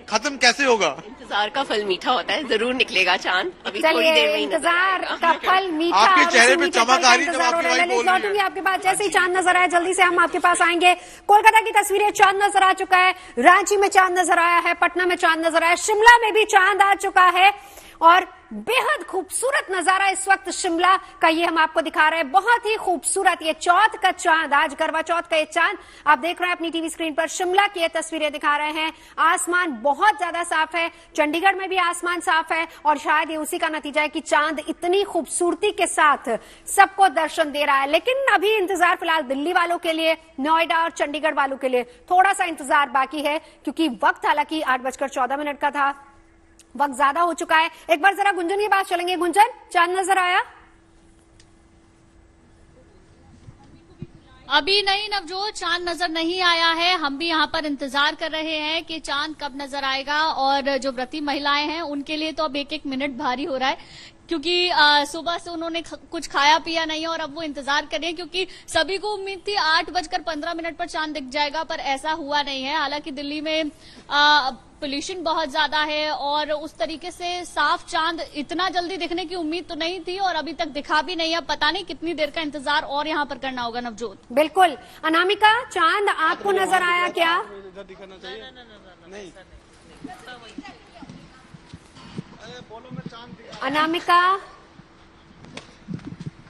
खत्म कैसे होगा? इंतजार का फल मीठा होता है, जरूर निकलेगा चांद। अभी थोड़ी चलिए, देर में ही नजर इंतजार आएगा। का फल मीठा। आपके और चेहरे उसी पे मीठे चमक फल का आ रही है जब इंतजार हो आपकी रहा है। वाइफ ललित, बोल रही है। लौटूंगी आपके पास जैसे ही चांद नजर आया, जल्दी से हम आपके पास आएंगे। कोलकाता की तस्वीरें, चांद नजर आ चुका है, रांची में चांद नजर आया है, पटना में चांद नजर आया, शिमला में भी चांद आ चुका है और बेहद खूबसूरत नजारा इस वक्त शिमला का ये हम आपको दिखा रहे हैं। बहुत ही खूबसूरत ये चौथ का चांद, आज करवा चौथ का ये चांद आप देख रहे हैं अपनी टीवी स्क्रीन पर। शिमला की ये तस्वीरें दिखा रहे हैं। आसमान बहुत ज्यादा साफ है, चंडीगढ़ में भी आसमान साफ है और शायद ये उसी का नतीजा है कि चांद इतनी खूबसूरती के साथ सबको दर्शन दे रहा है। लेकिन अभी इंतजार फिलहाल दिल्ली वालों के लिए, नोएडा और चंडीगढ़ वालों के लिए थोड़ा सा इंतजार बाकी है, क्योंकि वक्त हालांकि 8:14 का था, वक्त ज्यादा हो चुका है। एक बार जरा गुंजन की बात चलेंगे। गुंजन, चांद नजर आया? अभी नहीं नवजोत, चांद नजर नहीं आया है। हम भी यहाँ पर इंतजार कर रहे हैं कि चांद कब नजर आएगा और जो व्रती महिलाएं हैं उनके लिए तो अब एक एक मिनट भारी हो रहा है, क्योंकि सुबह से उन्होंने कुछ खाया पिया नहीं है और अब वो इंतजार कर रहे हैं, क्योंकि सभी को उम्मीद थी 8:15 पर चांद दिख जाएगा, पर ऐसा हुआ नहीं है। हालांकि दिल्ली में पोल्यूशन बहुत ज्यादा है और उस तरीके से साफ चांद इतना जल्दी दिखने की उम्मीद तो नहीं थी और अभी तक दिखा भी नहीं है। पता नहीं कितनी देर का इंतजार और यहाँ पर करना होगा नवजोत। बिल्कुल। अनामिका, चांद आपको नजर आया क्या? अनामिका,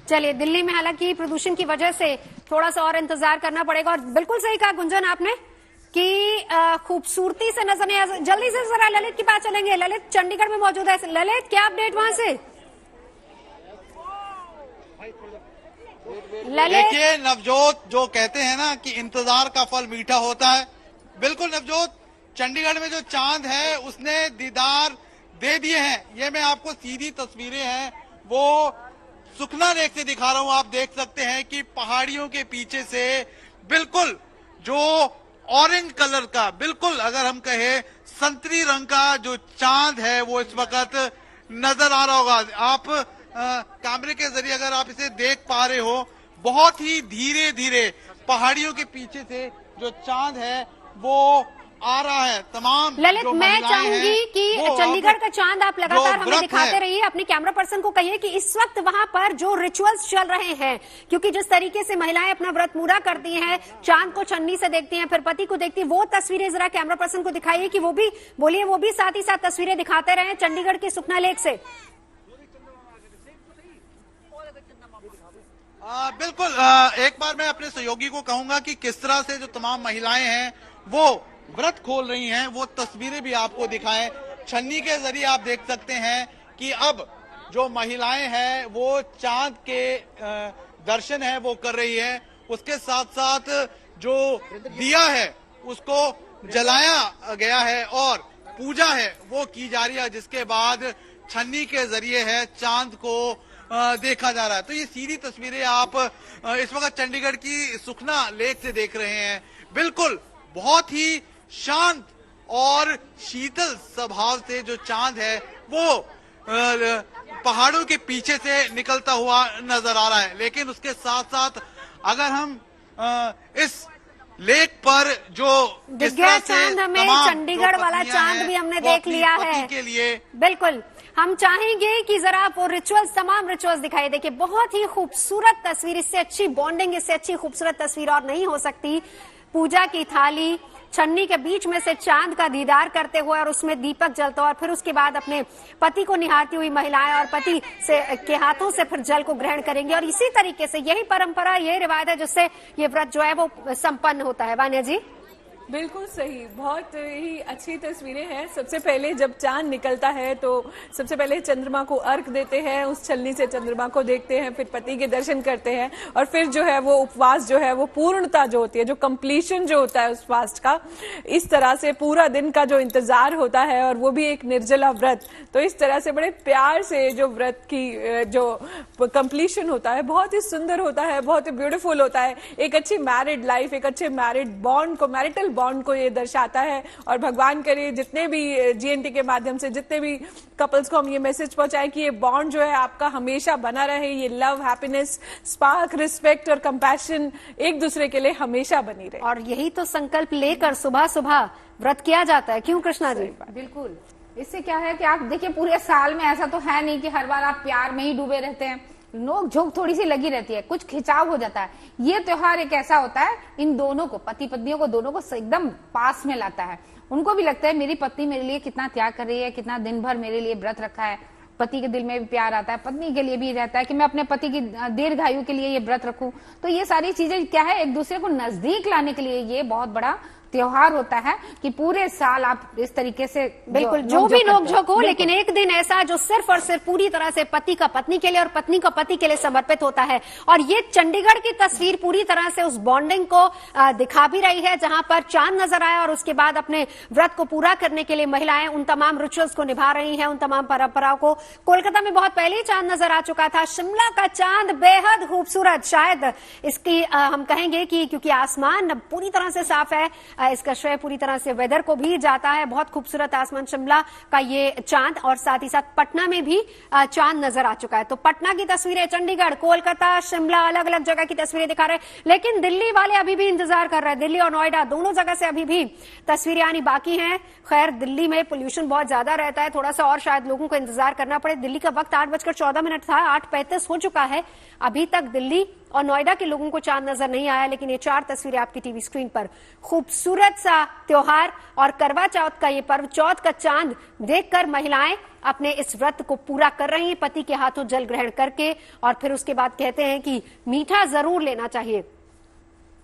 चलिए, दिल्ली में हालांकि प्रदूषण की वजह से थोड़ा सा और इंतजार करना पड़ेगा। और बिल्कुल सही कहा गुंजन आपने कि खूबसूरती से नजर नहीं आ। जल्दी से जरा ललित की बात चलेंगे। ललित चंडीगढ़ में मौजूद है। ललित, क्या अपडेट वहां से? देखिए नवजोत, जो कहते हैं ना कि इंतजार का फल मीठा होता है, बिल्कुल नवजोत, चंडीगढ़ में जो चांद है उसने दीदार दे दिए हैं। ये मैं आपको सीधी तस्वीरें हैं वो सुखना लेक से दिखा रहा हूं। आप देख सकते हैं कि पहाड़ियों के पीछे से बिल्कुल जो ऑरेंज कलर का, बिल्कुल अगर हम कहें संतरी रंग का जो चांद है वो इस वक्त नजर आ रहा होगा। आप कैमरे के जरिए अगर आप इसे देख पा रहे हो, बहुत ही धीरे धीरे पहाड़ियों के पीछे से जो चांद है वो आ रहा है। तमाम ललित, मैं चाहूंगी कि चंडीगढ़ का चांद आप लगातार हमें दिखाते रहिए। अपने कैमरा पर्सन को कहिए कि इस वक्त वहां पर जो रिचुअल्स चल रहे हैं, क्योंकि जिस तरीके से महिलाएं अपना व्रत पूरा करती हैं, चांद को छन्नी से देखती हैं, फिर पति को देखती हैं, वो तस्वीरें जरा कैमरा पर्सन को दिखाइए कि वो भी बोलिए, वो भी साथ ही साथ तस्वीरें दिखाते रहे चंडीगढ़ के सुखना लेक से। बिल्कुल। एक बार मैं अपने सहयोगी को कहूंगा कि किस तरह से जो तमाम महिलाएं हैं वो व्रत खोल रही हैं, वो तस्वीरें भी आपको दिखाएं। छन्नी के जरिए आप देख सकते हैं कि अब जो महिलाएं हैं वो चांद के दर्शन है वो कर रही है। उसके साथ साथ जो दिया है उसको जलाया गया है और पूजा है वो की जा रही है, जिसके बाद छन्नी के जरिए है चांद को देखा जा रहा है। तो ये सीधी तस्वीरें आप इस वक्त चंडीगढ़ की सुखना लेक से देख रहे हैं। बिल्कुल बहुत ही शांत और शीतल स्वभाव से जो चांद है वो पहाड़ों के पीछे से निकलता हुआ नजर आ रहा है। लेकिन उसके साथ साथ अगर हम इस लेक पर जो दिख गया चांद, हमें चंडीगढ़ वाला चांद भी हमने देख लिया है के लिए। बिल्कुल, हम चाहेंगे कि जरा आप वो रिचुअल्स, तमाम रिचुअल्स दिखाई। देखिए, बहुत ही खूबसूरत तस्वीर, इससे अच्छी बॉन्डिंग, इससे अच्छी खूबसूरत तस्वीर और नहीं हो सकती। पूजा की थाली, छन्नी के बीच में से चांद का दीदार करते हुए और उसमें दीपक जलता और फिर उसके बाद अपने पति को निहारती हुई महिलाएं और पति से के हाथों से फिर जल को ग्रहण करेंगे। और इसी तरीके से यही परंपरा, यही रिवायत है जिससे ये व्रत जो है वो संपन्न होता है। वान्या जी, बिल्कुल सही, बहुत ही अच्छी तस्वीरें हैं। सबसे पहले जब चांद निकलता है तो सबसे पहले चंद्रमा को अर्घ देते हैं, उस छलनी से चंद्रमा को देखते हैं, फिर पति के दर्शन करते हैं और फिर जो है वो उपवास जो है वो पूर्णता जो होती है, जो कंप्लीशन जो होता है उस फास्ट का, इस तरह से पूरा दिन का जो इंतजार होता है और वो भी एक निर्जला व्रत। तो इस तरह से बड़े प्यार से जो व्रत की जो कंप्लीशन होता है बहुत ही सुंदर होता है, बहुत ही ब्यूटीफुल होता है। एक अच्छी मैरिड लाइफ, एक अच्छे मैरिड बॉन्ड को, मैरिटल बॉन्ड को ये दर्शाता है। और भगवान करे जितने भी GNT के माध्यम से जितने भी कपल्स को हम ये मैसेज पहुंचाएं कि ये बॉन्ड जो है आपका हमेशा बना रहे, ये लव, हैप्पीनेस, स्पार्क, रिस्पेक्ट और कंपैशन एक दूसरे के लिए हमेशा बनी रहे। और यही तो संकल्प लेकर सुबह सुबह व्रत किया जाता है, क्यों कृष्णा जी? बिल्कुल। इससे क्या है कि आप देखिए पूरे साल में ऐसा तो है नहीं कि हर बार आप प्यार में ही डूबे रहते हैं, नोक झोंक थोड़ी सी लगी रहती है, कुछ खिंचाव हो जाता है। ये त्योहार एक ऐसा होता है इन दोनों को, पति पत्नियों को, दोनों को एकदम पास में लाता है। उनको भी लगता है मेरी पत्नी मेरे लिए कितना त्याग कर रही है, कितना दिन भर मेरे लिए व्रत रखा है। पति के दिल में भी प्यार आता है, पत्नी के लिए भी रहता है कि मैं अपने पति की दीर्घायु के लिए ये व्रत रखूं। तो ये सारी चीजें क्या है, एक दूसरे को नजदीक लाने के लिए ये बहुत बड़ा त्योहार होता है कि पूरे साल आप इस तरीके से बिल्कुल जो भी नोकझोंक हो, लेकिन एक दिन ऐसा जो सिर्फ और सिर्फ पूरी तरह से पति का पत्नी के लिए और पत्नी का पति के लिए समर्पित होता है। और ये चंडीगढ़ की तस्वीर पूरी तरह से उस बॉन्डिंग को दिखा भी रही है, जहां पर चांद नजर आया और उसके बाद अपने व्रत को पूरा करने के लिए महिलाएं उन तमाम रिचुअल्स को निभा रही हैं, उन तमाम परंपराओं को। कोलकाता में बहुत पहले ही चांद नजर आ चुका था। शिमला का चांद बेहद खूबसूरत, शायद इसकी हम कहेंगे कि क्योंकि आसमान पूरी तरह से साफ है, इसका श्रेय पूरी तरह से वेदर को भी जाता है। बहुत खूबसूरत आसमान शिमला का ये चांद, और साथ ही साथ पटना में भी चांद नजर आ चुका है। तो पटना की तस्वीरें, चंडीगढ़, कोलकाता, शिमला, अलग अलग जगह की तस्वीरें दिखा रहे हैं। लेकिन दिल्ली वाले अभी भी इंतजार कर रहे हैं। दिल्ली और नोएडा दोनों जगह से अभी भी तस्वीरें आनी बाकी हैं। खैर, दिल्ली में पोल्यूशन बहुत ज्यादा रहता है, थोड़ा सा और शायद लोगों को इंतजार करना पड़े। दिल्ली का वक्त 8:14 था, 8:35 हो चुका है। अभी तक दिल्ली और नोएडा के लोगों को चांद नजर नहीं आया, लेकिन ये 4 तस्वीरें आपकी टीवी स्क्रीन पर। खूबसूरत सा त्योहार और करवा चौथ का ये पर्व, चौथ का चांद देखकर महिलाएं अपने इस व्रत को पूरा कर रही हैं, पति के हाथों जल ग्रहण करके। और फिर उसके बाद कहते हैं कि मीठा जरूर लेना चाहिए।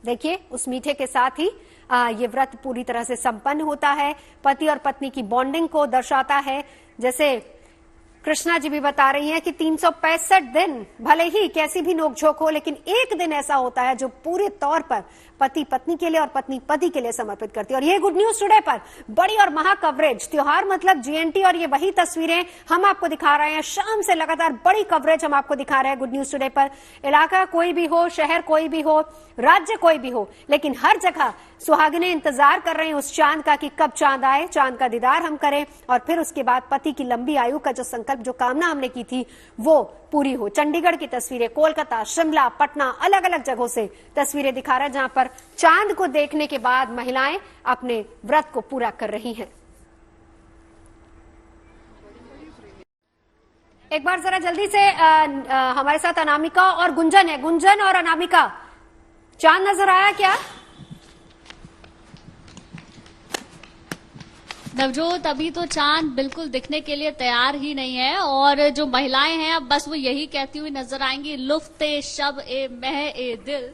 देखिए, उस मीठे के साथ ही ये व्रत पूरी तरह से संपन्न होता है। पति और पत्नी की बॉन्डिंग को दर्शाता है। जैसे कृष्णा जी भी बता रही हैं कि 365 दिन भले ही कैसी भी नोकझोंक हो, लेकिन एक दिन ऐसा होता है जो पूरे तौर पर पति पत्नी के लिए और पत्नी पति के लिए समर्पित करती है। और ये गुड न्यूज टुडे पर बड़ी और महा कवरेज, त्योहार मतलब GNT, और ये वही तस्वीरें हम आपको दिखा रहे हैं। शाम से लगातार बड़ी कवरेज हम आपको दिखा रहे हैं गुड न्यूज टुडे पर। इलाका कोई भी हो, शहर कोई भी हो, राज्य कोई भी हो, लेकिन हर जगह सुहागिनें इंतजार कर रहे हैं उस चांद का कि कब चांद आए, चांद का दीदार हम करें, और फिर उसके बाद पति की लंबी आयु का जो संकल्प, जो कामना हमने की थी, वो पूरी हो। चंडीगढ़ की तस्वीरें, कोलकाता, शिमला, पटना, अलग अलग जगहों से तस्वीरें दिखा रहा है, जहां पर चांद को देखने के बाद महिलाएं अपने व्रत को पूरा कर रही हैं। एक बार जरा जल्दी से हमारे साथ अनामिका और गुंजन है। गुंजन और अनामिका, चांद नजर आया क्या? नवजोत, अभी तो चांद बिल्कुल दिखने के लिए तैयार ही नहीं है, और जो महिलाएं हैं अब बस वो यही कहती हुई नजर आएंगी, लुफ्ते शब ए मह ए दिल,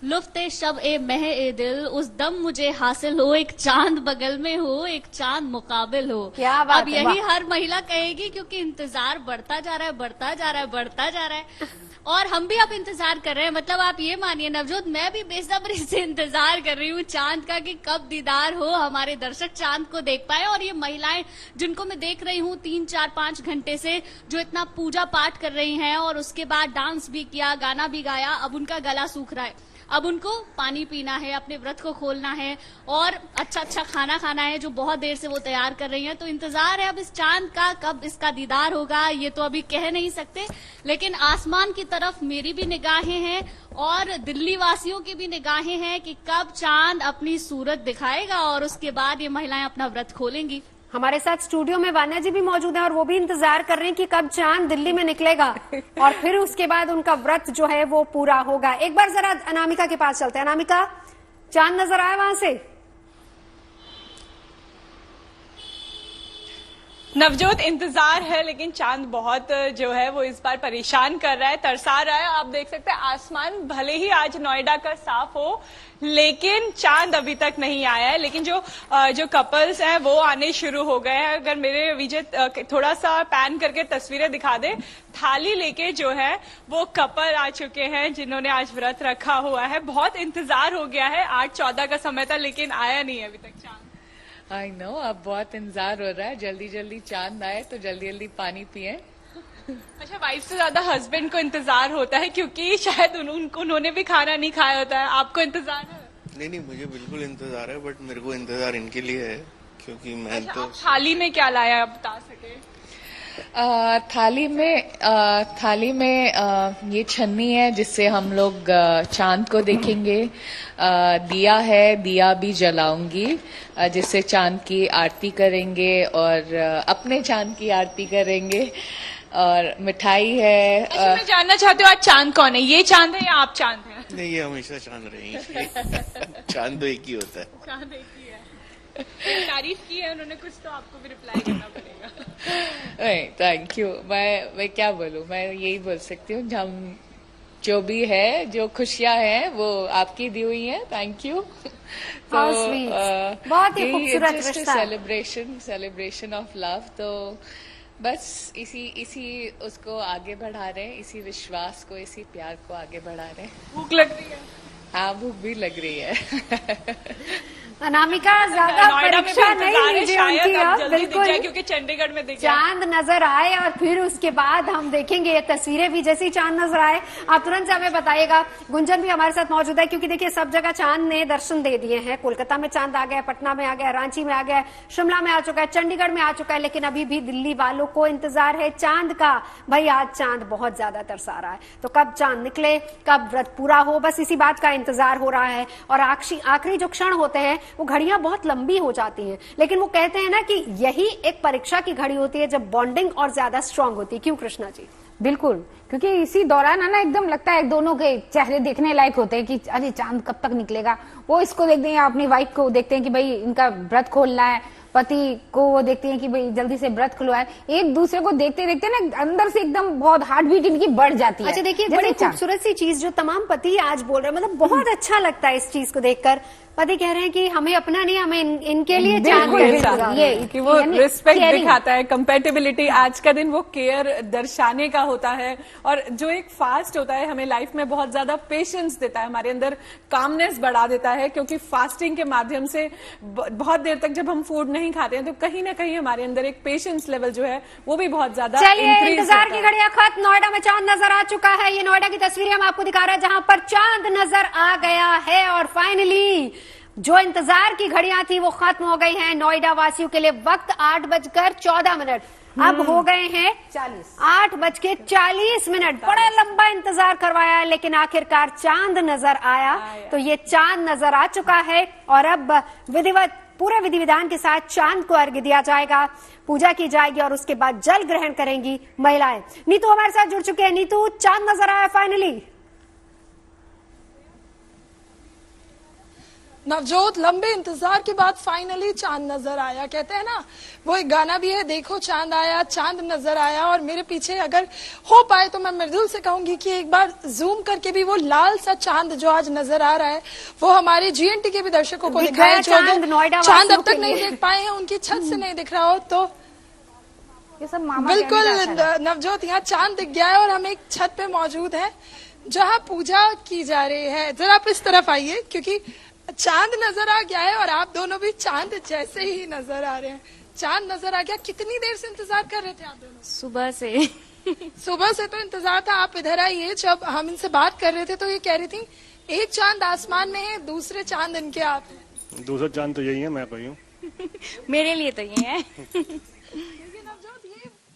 लुफ्ते शब ए मह ए दिल, उस दम मुझे हासिल हो, एक चांद बगल में हो, एक चांद मुकाबिल हो। क्या बात अब यही हर महिला कहेगी, क्योंकि इंतजार बढ़ता जा रहा है, बढ़ता जा रहा है, बढ़ता जा रहा है। और हम भी अब इंतजार कर रहे हैं। मतलब आप ये मानिए नवजोत, मैं भी बेसब्री से इंतजार कर रही हूँ चांद का कि कब दीदार हो, हमारे दर्शक चांद को देख पाए। और ये महिलाएं जिनको मैं देख रही हूँ 3, 4, 5 घंटे से, जो इतना पूजा पाठ कर रही हैं और उसके बाद डांस भी किया, गाना भी गाया, अब उनका गला सूख रहा है। अब उनको पानी पीना है, अपने व्रत को खोलना है और अच्छा अच्छा खाना खाना है, जो बहुत देर से वो तैयार कर रही हैं। तो इंतजार है अब इस चांद का, कब इसका दीदार होगा ये तो अभी कह नहीं सकते। लेकिन आसमान की तरफ मेरी भी निगाहें हैं और दिल्ली वासियों की भी निगाहें हैं कि कब चांद अपनी सूरत दिखाएगा और उसके बाद ये महिलाएं अपना व्रत खोलेंगी। हमारे साथ स्टूडियो में वान्या जी भी मौजूद हैं और वो भी इंतजार कर रहे हैं कि कब चांद दिल्ली में निकलेगा और फिर उसके बाद उनका व्रत जो है वो पूरा होगा। एक बार जरा अनामिका के पास चलते हैं। अनामिका, चांद नजर आया वहां से? नवजोत, इंतजार है लेकिन चांद बहुत जो है वो इस बार परेशान कर रहा है, तरसा रहा है। आप देख सकते हैं आसमान भले ही आज नोएडा का साफ हो, लेकिन चांद अभी तक नहीं आया है। लेकिन जो कपल्स हैं वो आने शुरू हो गए हैं। अगर मेरे विजय थोड़ा सा पैन करके तस्वीरें दिखा दे, थाली लेके जो है वो कपल आ चुके हैं जिन्होंने आज व्रत रखा हुआ है। बहुत इंतजार हो गया है, 8:14 का समय था लेकिन आया नहीं अभी तक चांद। आई नो, अब बहुत इंतजार हो रहा है, जल्दी जल्दी चांद आए तो जल्दी जल्दी पानी पिए। अच्छा, वाइफ से ज्यादा हस्बैंड को इंतजार होता है क्योंकि शायद उन्होंने भी खाना नहीं खाया होता है। आपको इंतजार है? नहीं मुझे बिल्कुल इंतजार है, बट मेरे को इंतजार इनके लिए है क्योंकि मैं तो थाली में क्या लाया आप बता सके? थाली में ये छन्नी है जिससे हम लोग चांद को देखेंगे। दिया है, दिया भी जलाऊंगी जिससे चांद की आरती करेंगे और अपने चांद की आरती करेंगे। और मिठाई है। अच्छा, मैं जानना चाहती हूँ आज चांद कौन है? ये चांद है या आप चांद हैं? नहीं, ये हमेशा चांद रहेंगे। चांद तो एक ही होता है। चांद एक ही है। तारीफ की है उन्होंने कुछ, तो आपको भी रिप्लाई करना पड़ेगा। नहीं, थैंक यू। मैं क्या बोलूं, मैं यही बोल सकती हूँ हम जो भी है, जो खुशियां हैं वो आपकी दी हुई हैं। Thank you. तो बहुत ही खूबसूरत रिश्ता, सेलिब्रेशन ऑफ लव। तो बस इसी उसको आगे बढ़ा रहे हैं, इसी विश्वास को, इसी प्यार को आगे बढ़ा रहे हैं। भूख लग रही है? हाँ, भूख भी लग रही है। अनामिका, ज्यादा परीक्षा नहीं लीजिए उनकी अब, बिल्कुल, क्योंकि चंडीगढ़ में चांद नजर आए और फिर उसके बाद हम देखेंगे ये तस्वीरें भी। जैसे ही चांद नजर आए आप तुरंत से हमें बताइएगा। गुंजन भी हमारे साथ मौजूद है, क्योंकि देखिए सब जगह चांद ने दर्शन दे दिए हैं। कोलकाता में चांद आ गया, पटना में आ गया, रांची में आ गया, शिमला में आ चुका है, चंडीगढ़ में आ चुका है, लेकिन अभी भी दिल्ली वालों को इंतजार है चांद का। भाई आज चांद बहुत ज्यादा तरसा रहा है, तो कब चांद निकले, कब व्रत पूरा हो, बस इसी बात का इंतजार हो रहा है। और आखिरी जो क्षण होते हैं वो घड़ियां बहुत लंबी हो जाती हैं, लेकिन वो कहते हैं ना कि यही एक परीक्षा की घड़ी होती है जब बॉन्डिंग और ज्यादा स्ट्रांग होती है। क्यों कृष्णा जी? बिल्कुल, क्योंकि इसी दौरान है ना एकदम लगता है दोनों के चेहरे देखने लायक होते हैं कि अरे चांद कब तक निकलेगा। वो इसको देखते हैं, अपनी वाइफ को देखते हैं कि भाई इनका व्रत खोलना है, पति को वो देखते हैं कि भाई जल्दी से व्रत खुलवाए। एक दूसरे को देखते देखते ना अंदर से एकदम बहुत हार्ट बीट इनकी बढ़ जाती है। अच्छा देखिए, बड़ी खूबसूरत सी चीज जो तमाम पति आज बोल रहे हैं, मतलब बहुत अच्छा लगता है इस चीज को देखकर। पति कह रहे हैं कि हमें अपना नहीं, हमें इनके लिए चांद ये कि वो रिस्पेक्ट दिखाता है, कंपेटेबिलिटी। आज का दिन वो केयर दर्शाने का होता है, और जो एक फास्ट होता है हमें लाइफ में बहुत ज्यादा पेशेंस देता है, हमारे अंदर कामनेस बढ़ा देता है, क्योंकि फास्टिंग के माध्यम से बहुत देर तक जब हम फूड नहीं खाते हैं तो कहीं ना कहीं हमारे अंदर एक पेशेंस लेवल जो है वो भी बहुत ज्यादा। चलिए, इंतजार की घड़ियां खत्म, नोएडा में चांद नजर आ चुका है। ये नोएडा की तस्वीरें हम आपको दिखा रहे हैं जहां पर चांद नजर आ गया है, और फाइनली जो इंतजार की घड़ियां थी वो खत्म हो गई हैं नोएडा वासियों के लिए। वक्त 8:14 अब हो गए हैं 8:40। बड़ा लंबा इंतजार करवाया, लेकिन आखिरकार चांद नजर आया। तो ये चांद नजर आ चुका है, और अब विधिवत पूरे विधि विधान के साथ चांद को अर्घ्य दिया जाएगा, पूजा की जाएगी, और उसके बाद जल ग्रहण करेंगी महिलाएं। नीतू हमारे साथ जुड़ चुके हैं। नीतू, चांद नजर आया फाइनली? नवजोत, लंबे इंतजार के बाद फाइनली चांद नजर आया। कहते हैं ना, वो एक गाना भी है, देखो चांद आया, चांद नजर आया। और मेरे पीछे अगर हो पाए तो मैं मृदुल से कहूंगी कि एक बार जूम करके भी वो लाल सा चांद जो आज नजर आ रहा है वो हमारे जीएनटी के भी दर्शकों को दिखाया, जो चांद अब तक नहीं देख पाए हैं, उनकी छत से नहीं दिख रहा हो तो ये सब मामा बिल्कुल नवजोत, यहाँ चांद दिख गया है और हम एक छत पे मौजूद है जहाँ पूजा की जा रही है। जरा आप इस तरफ आइए, क्योंकि चांद नजर आ गया है और आप दोनों भी चांद जैसे ही नजर आ रहे हैं। चांद नजर आ गया। कितनी देर से इंतजार कर रहे थे आप दोनों? सुबह से। सुबह से तो इंतजार था। आप इधर आइए, जब हम इनसे बात कर रहे थे तो ये कह रही थी एक चांद आसमान में है, दूसरे चांद इनके आप हैं। दूसरा चांद तो यही है, मैं कोई हूँ। मेरे लिए तो ये है।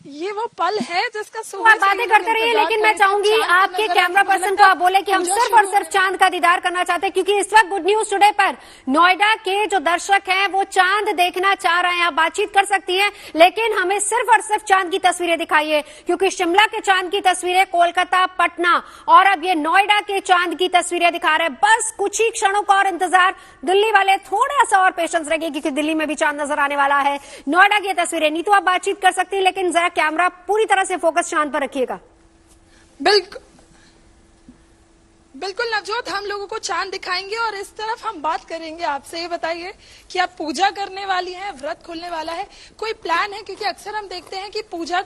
ये वो पल है जिसका आप बातें करते रहिए, लेकिन मैं चाहूंगी आपके कैमरा पर्सन को आप बोले कि हम सिर्फ और सिर्फ चांद का दीदार करना चाहते हैं, क्योंकि इस वक्त गुड न्यूज टुडे पर नोएडा के जो दर्शक हैं वो चांद देखना चाह रहे हैं। आप बातचीत कर सकती हैं, लेकिन हमें सिर्फ और सिर्फ चांद की तस्वीरें दिखाइए, क्योंकि शिमला के चांद की तस्वीरें, कोलकाता, पटना, और अब ये नोएडा के चांद की तस्वीरें दिखा रहे हैं। बस कुछ ही क्षणों का और इंतजार। दिल्ली वाले थोड़ा सा और पेशेंस रखिए, क्योंकि दिल्ली में भी चांद नजर आने वाला है। नोएडा की तस्वीरें। नीतू, आप बातचीत कर सकती है, लेकिन जरा कैमरा पूरी तरह से फोकस चांद पर रखिएगा। बिल्कुल नवजोत, हम लोगों को चांद दिखाएंगे और इस तरफ हम बात करेंगे आपसे। ये बताइए कि आप पूजा करने वाली हैं, व्रत खुलने वाला है, कोई प्लान है? क्योंकि अक्सर हम देखते हैं कि पूजा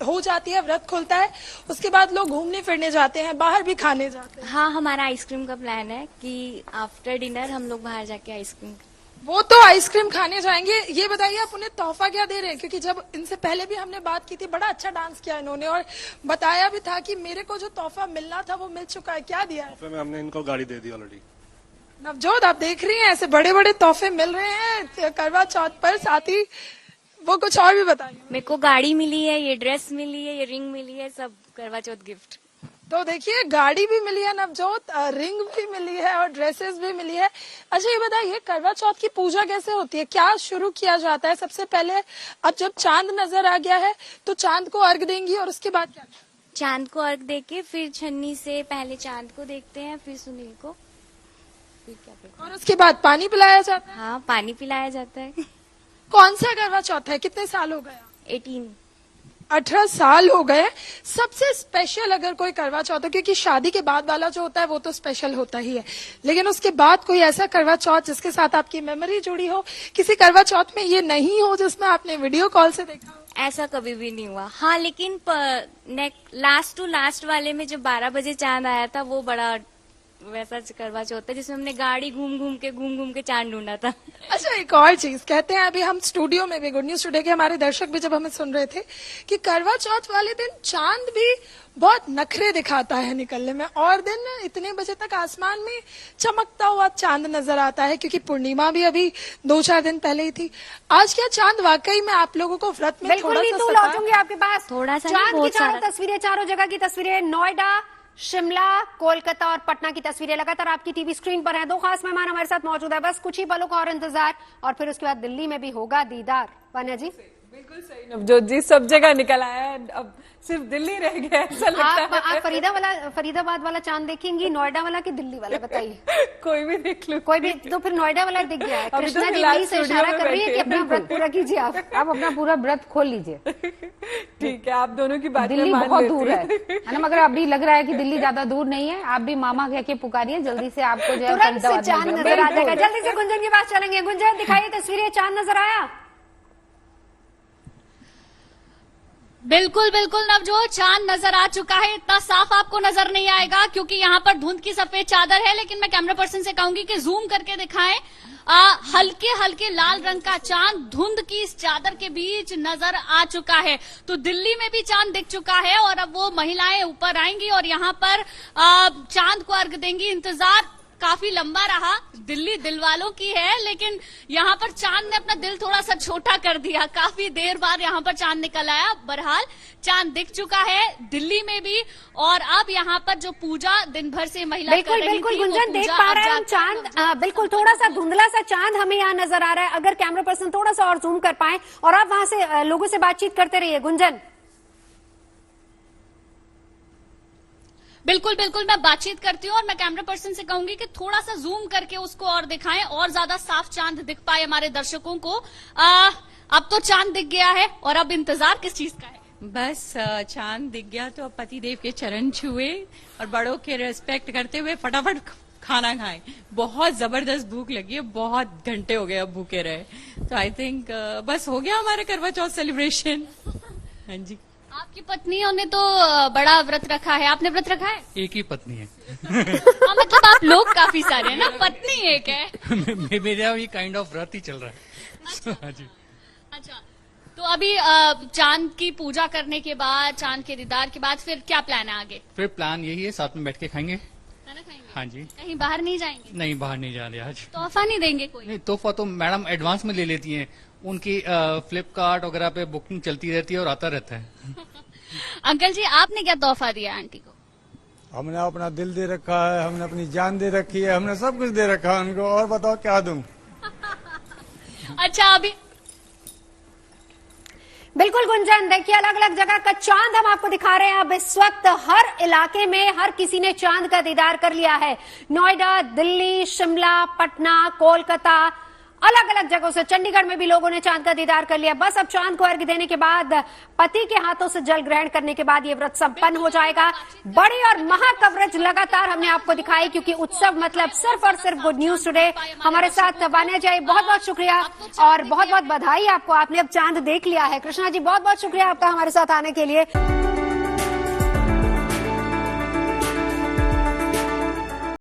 हो जाती है, व्रत खुलता है, उसके बाद लोग घूमने फिरने जाते हैं, बाहर भी खाने जाते हैं। हाँ, हमारा आइसक्रीम का प्लान है कि आफ्टर डिनर हम लोग बाहर जाके आइसक्रीम। वो तो आइसक्रीम खाने जाएंगे। ये बताइए आप उन्हें तोहफा क्या दे रहे हैं? क्योंकि जब इनसे पहले भी हमने बात की थी, बड़ा अच्छा डांस किया इन्होंने और बताया भी था कि मेरे को जो तोहफा मिलना था वो मिल चुका है। क्या दिया है? तोहफे में हमने इनको गाड़ी दे दी ऑलरेडी। नवजोत, आप देख रही हैं ऐसे बड़े बड़े तोहफे मिल रहे हैं करवा चौथ पर, साथ ही वो कुछ और भी बताइए। मेरे को गाड़ी मिली है, ये ड्रेस मिली है, ये रिंग मिली है, सब करवा चौथ गिफ्ट। तो देखिए, गाड़ी भी मिली है नवजोत, रिंग भी मिली है और ड्रेसेस भी मिली है। अच्छा, ये बताइए करवा चौथ की पूजा कैसे होती है, क्या शुरू किया जाता है? सबसे पहले अब जब चांद नजर आ गया है तो चांद को अर्घ देंगी और उसके बाद क्या? चांद को अर्घ देके फिर छन्नी से पहले चांद को देखते हैं, फिर सुनील को, फिर क्या, और उसके बाद पानी पिलाया जाता है। हाँ, पानी पिलाया जाता है। कौन सा करवा चौथ है, कितने साल हो गया? 18 साल हो गए। सबसे स्पेशल अगर कोई करवा चौथ है, क्योंकि शादी के बाद वाला जो होता है वो तो स्पेशल होता ही है, लेकिन उसके बाद कोई ऐसा करवा चौथ जिसके साथ आपकी मेमोरी जुड़ी हो, किसी करवा चौथ में ये नहीं हो जिसमें आपने वीडियो कॉल से देखा हो? ऐसा कभी भी नहीं हुआ। हाँ, लेकिन लास्ट टू लास्ट वाले में जो 12 बजे चांद आया था वो बड़ा वैसा करवा चौथ है जिसमें हमने गाड़ी घूम घूम के चांद ढूंढा था। अच्छा, एक और चीज कहते हैं, अभी हम स्टूडियो में भी, गुड न्यूज टुडे के हमारे दर्शक भी जब हमें सुन रहे थे कि करवा चौथ वाले दिन चांद भी बहुत नखरे दिखाता है निकलने में, और दिन इतने बजे तक आसमान में चमकता हुआ चांद नजर आता है, क्योंकि पूर्णिमा भी अभी 2-4 दिन पहले ही थी। आज क्या चांद वाकई में आप लोगों को व्रत में बिल्कुल नहीं, तो लौटूंगी आपके पास। थोड़ा सा चांद की चारों तस्वीरें, चारों जगह की तस्वीरें, नोएडा, शिमला, कोलकाता और पटना की तस्वीरें लगातार आपकी टीवी स्क्रीन पर हैं। 2 खास मेहमान हमारे साथ मौजूद है, बस कुछ ही पलों का और इंतजार, और फिर उसके बाद दिल्ली में भी होगा दीदार। वान्या जी, बिल्कुल सही नवजोत जी, सब जगह निकल आया है, अब सिर्फ दिल्ली रह गया ऐसा लगता है। आप फरीदाबाद वाला चांद देखेंगी, नोएडा वाला कि दिल्ली वाला, बताइए? कोई भी देख लो, कोई भी। तो फिर नोएडा वाला दिख गया है। कृष्णा जी फिलहाल से इशारा कर रही है कि अपना व्रत पूरा कीजिए। आप अपना पूरा व्रत खोल लीजिए। ठीक है, आप दोनों की बात दिल्ली बहुत दूर है ना, मगर अभी लग रहा है कि दिल्ली ज्यादा दूर नहीं है। आप भी मामा कह के पुकारिए, जल्दी से आपको जो है तुरंत से चांद नजर आ जाएगा। जल्दी से गुंजन के पास चलेंगे। गुंजन, दिखाइए तस्वीरें, चांद नजर आया? बिल्कुल बिल्कुल नवजोत, चांद नजर आ चुका है। इतना साफ आपको नजर नहीं आएगा क्योंकि यहाँ पर धुंध की सफेद चादर है, लेकिन मैं कैमरा पर्सन से कहूंगी कि जूम करके दिखाएं। हल्के हल्के लाल रंग का चांद धुंध की इस चादर के बीच नजर आ चुका है। तो दिल्ली में भी चांद दिख चुका है और अब वो महिलाएं ऊपर आएंगी और यहाँ पर चांद को अर्घ देंगी। इंतजार काफी लंबा रहा, दिल्ली दिल वालों की है, लेकिन यहाँ पर चांद ने अपना दिल थोड़ा सा छोटा कर दिया। काफी देर बाद यहाँ पर चांद निकल आया। बहरहाल चांद दिख चुका है दिल्ली में भी, और अब यहाँ पर जो पूजा दिन भर से महिलाएं कर रही थी, बिल्कुल गुंजन, देख पा रहे हैं हम चांद। बिल्कुल थोड़ा सा धुंधला सा चांद हमें यहाँ नजर आ रहा है। अगर कैमरा पर्सन थोड़ा सा और जूम कर पाए, और आप वहां से लोगों से बातचीत करते रहिए। गुंजन, बिल्कुल बिल्कुल, मैं बातचीत करती हूँ और मैं कैमरा पर्सन से कहूंगी कि थोड़ा सा जूम करके उसको और दिखाएं और ज्यादा साफ चांद दिख पाए हमारे दर्शकों को। अब तो चांद दिख गया है और अब इंतजार किस चीज का है? बस चांद दिख गया तो अब पति देव के चरण छुए और बड़ों के रेस्पेक्ट करते हुए फटाफट खाना खाएं। बहुत जबरदस्त भूख लगी है, बहुत घंटे हो गए अब भूखे रहे, तो आई थिंक बस हो गया हमारा करवा चौथ सेलिब्रेशन। हाँ जी। आपकी पत्नियों ने तो बड़ा व्रत रखा है, आपने व्रत रखा है? एक ही पत्नी है। मतलब आप लोग काफी सारे हैं ना, पत्नी एक है। मेरा भी काइंड ऑफ व्रत ही चल रहा है। हाँ जी। अच्छा, तो अभी चांद की पूजा करने के बाद, चांद के दीदार के बाद फिर क्या प्लान है आगे? फिर प्लान यही है, साथ में बैठ के खाएंगे। खाना खाएंगे? हाँ जी। कहीं बाहर नहीं जाएंगे? नहीं, बाहर नहीं जा रहे आज। तोहफा नहीं देंगे कोई? नहीं, तोहफा तो मैडम एडवांस में ले लेती हैं, उनकी फ्लिपकार्ट वगैरह पे बुकिंग चलती रहती है और आता रहता है। अंकल जी, आपने क्या तोहफा दिया आंटी को? हमने अपना दिल दे रखा है, हमने अपनी जान दे रखी है, हमने सब कुछ दे रखा है उनको, और बताओ क्या दूं? अच्छा, अभी बिल्कुल गुंजन, देखिए अलग अलग जगह का चांद हम आपको दिखा रहे हैं। अब इस वक्त हर इलाके में हर किसी ने चांद का दीदार कर लिया है। नोएडा, दिल्ली, शिमला, पटना, कोलकाता, अलग अलग जगहों से, चंडीगढ़ में भी लोगों ने चांद का दीदार कर लिया। बस अब चांद को अर्घ्य देने के बाद, पति के हाथों से जल ग्रहण करने के बाद ये व्रत संपन्न हो जाएगा। बड़ी और महा कवरेज लगातार हमने आपको दिखाई, क्योंकि उत्सव मतलब सिर्फ और सिर्फ गुड न्यूज टुडे। हमारे साथ वान्या जी, बहुत बहुत शुक्रिया और बहुत बहुत बधाई आपको, आपने अब चांद देख लिया है। कृष्णा जी, बहुत बहुत शुक्रिया आपका हमारे साथ आने के लिए।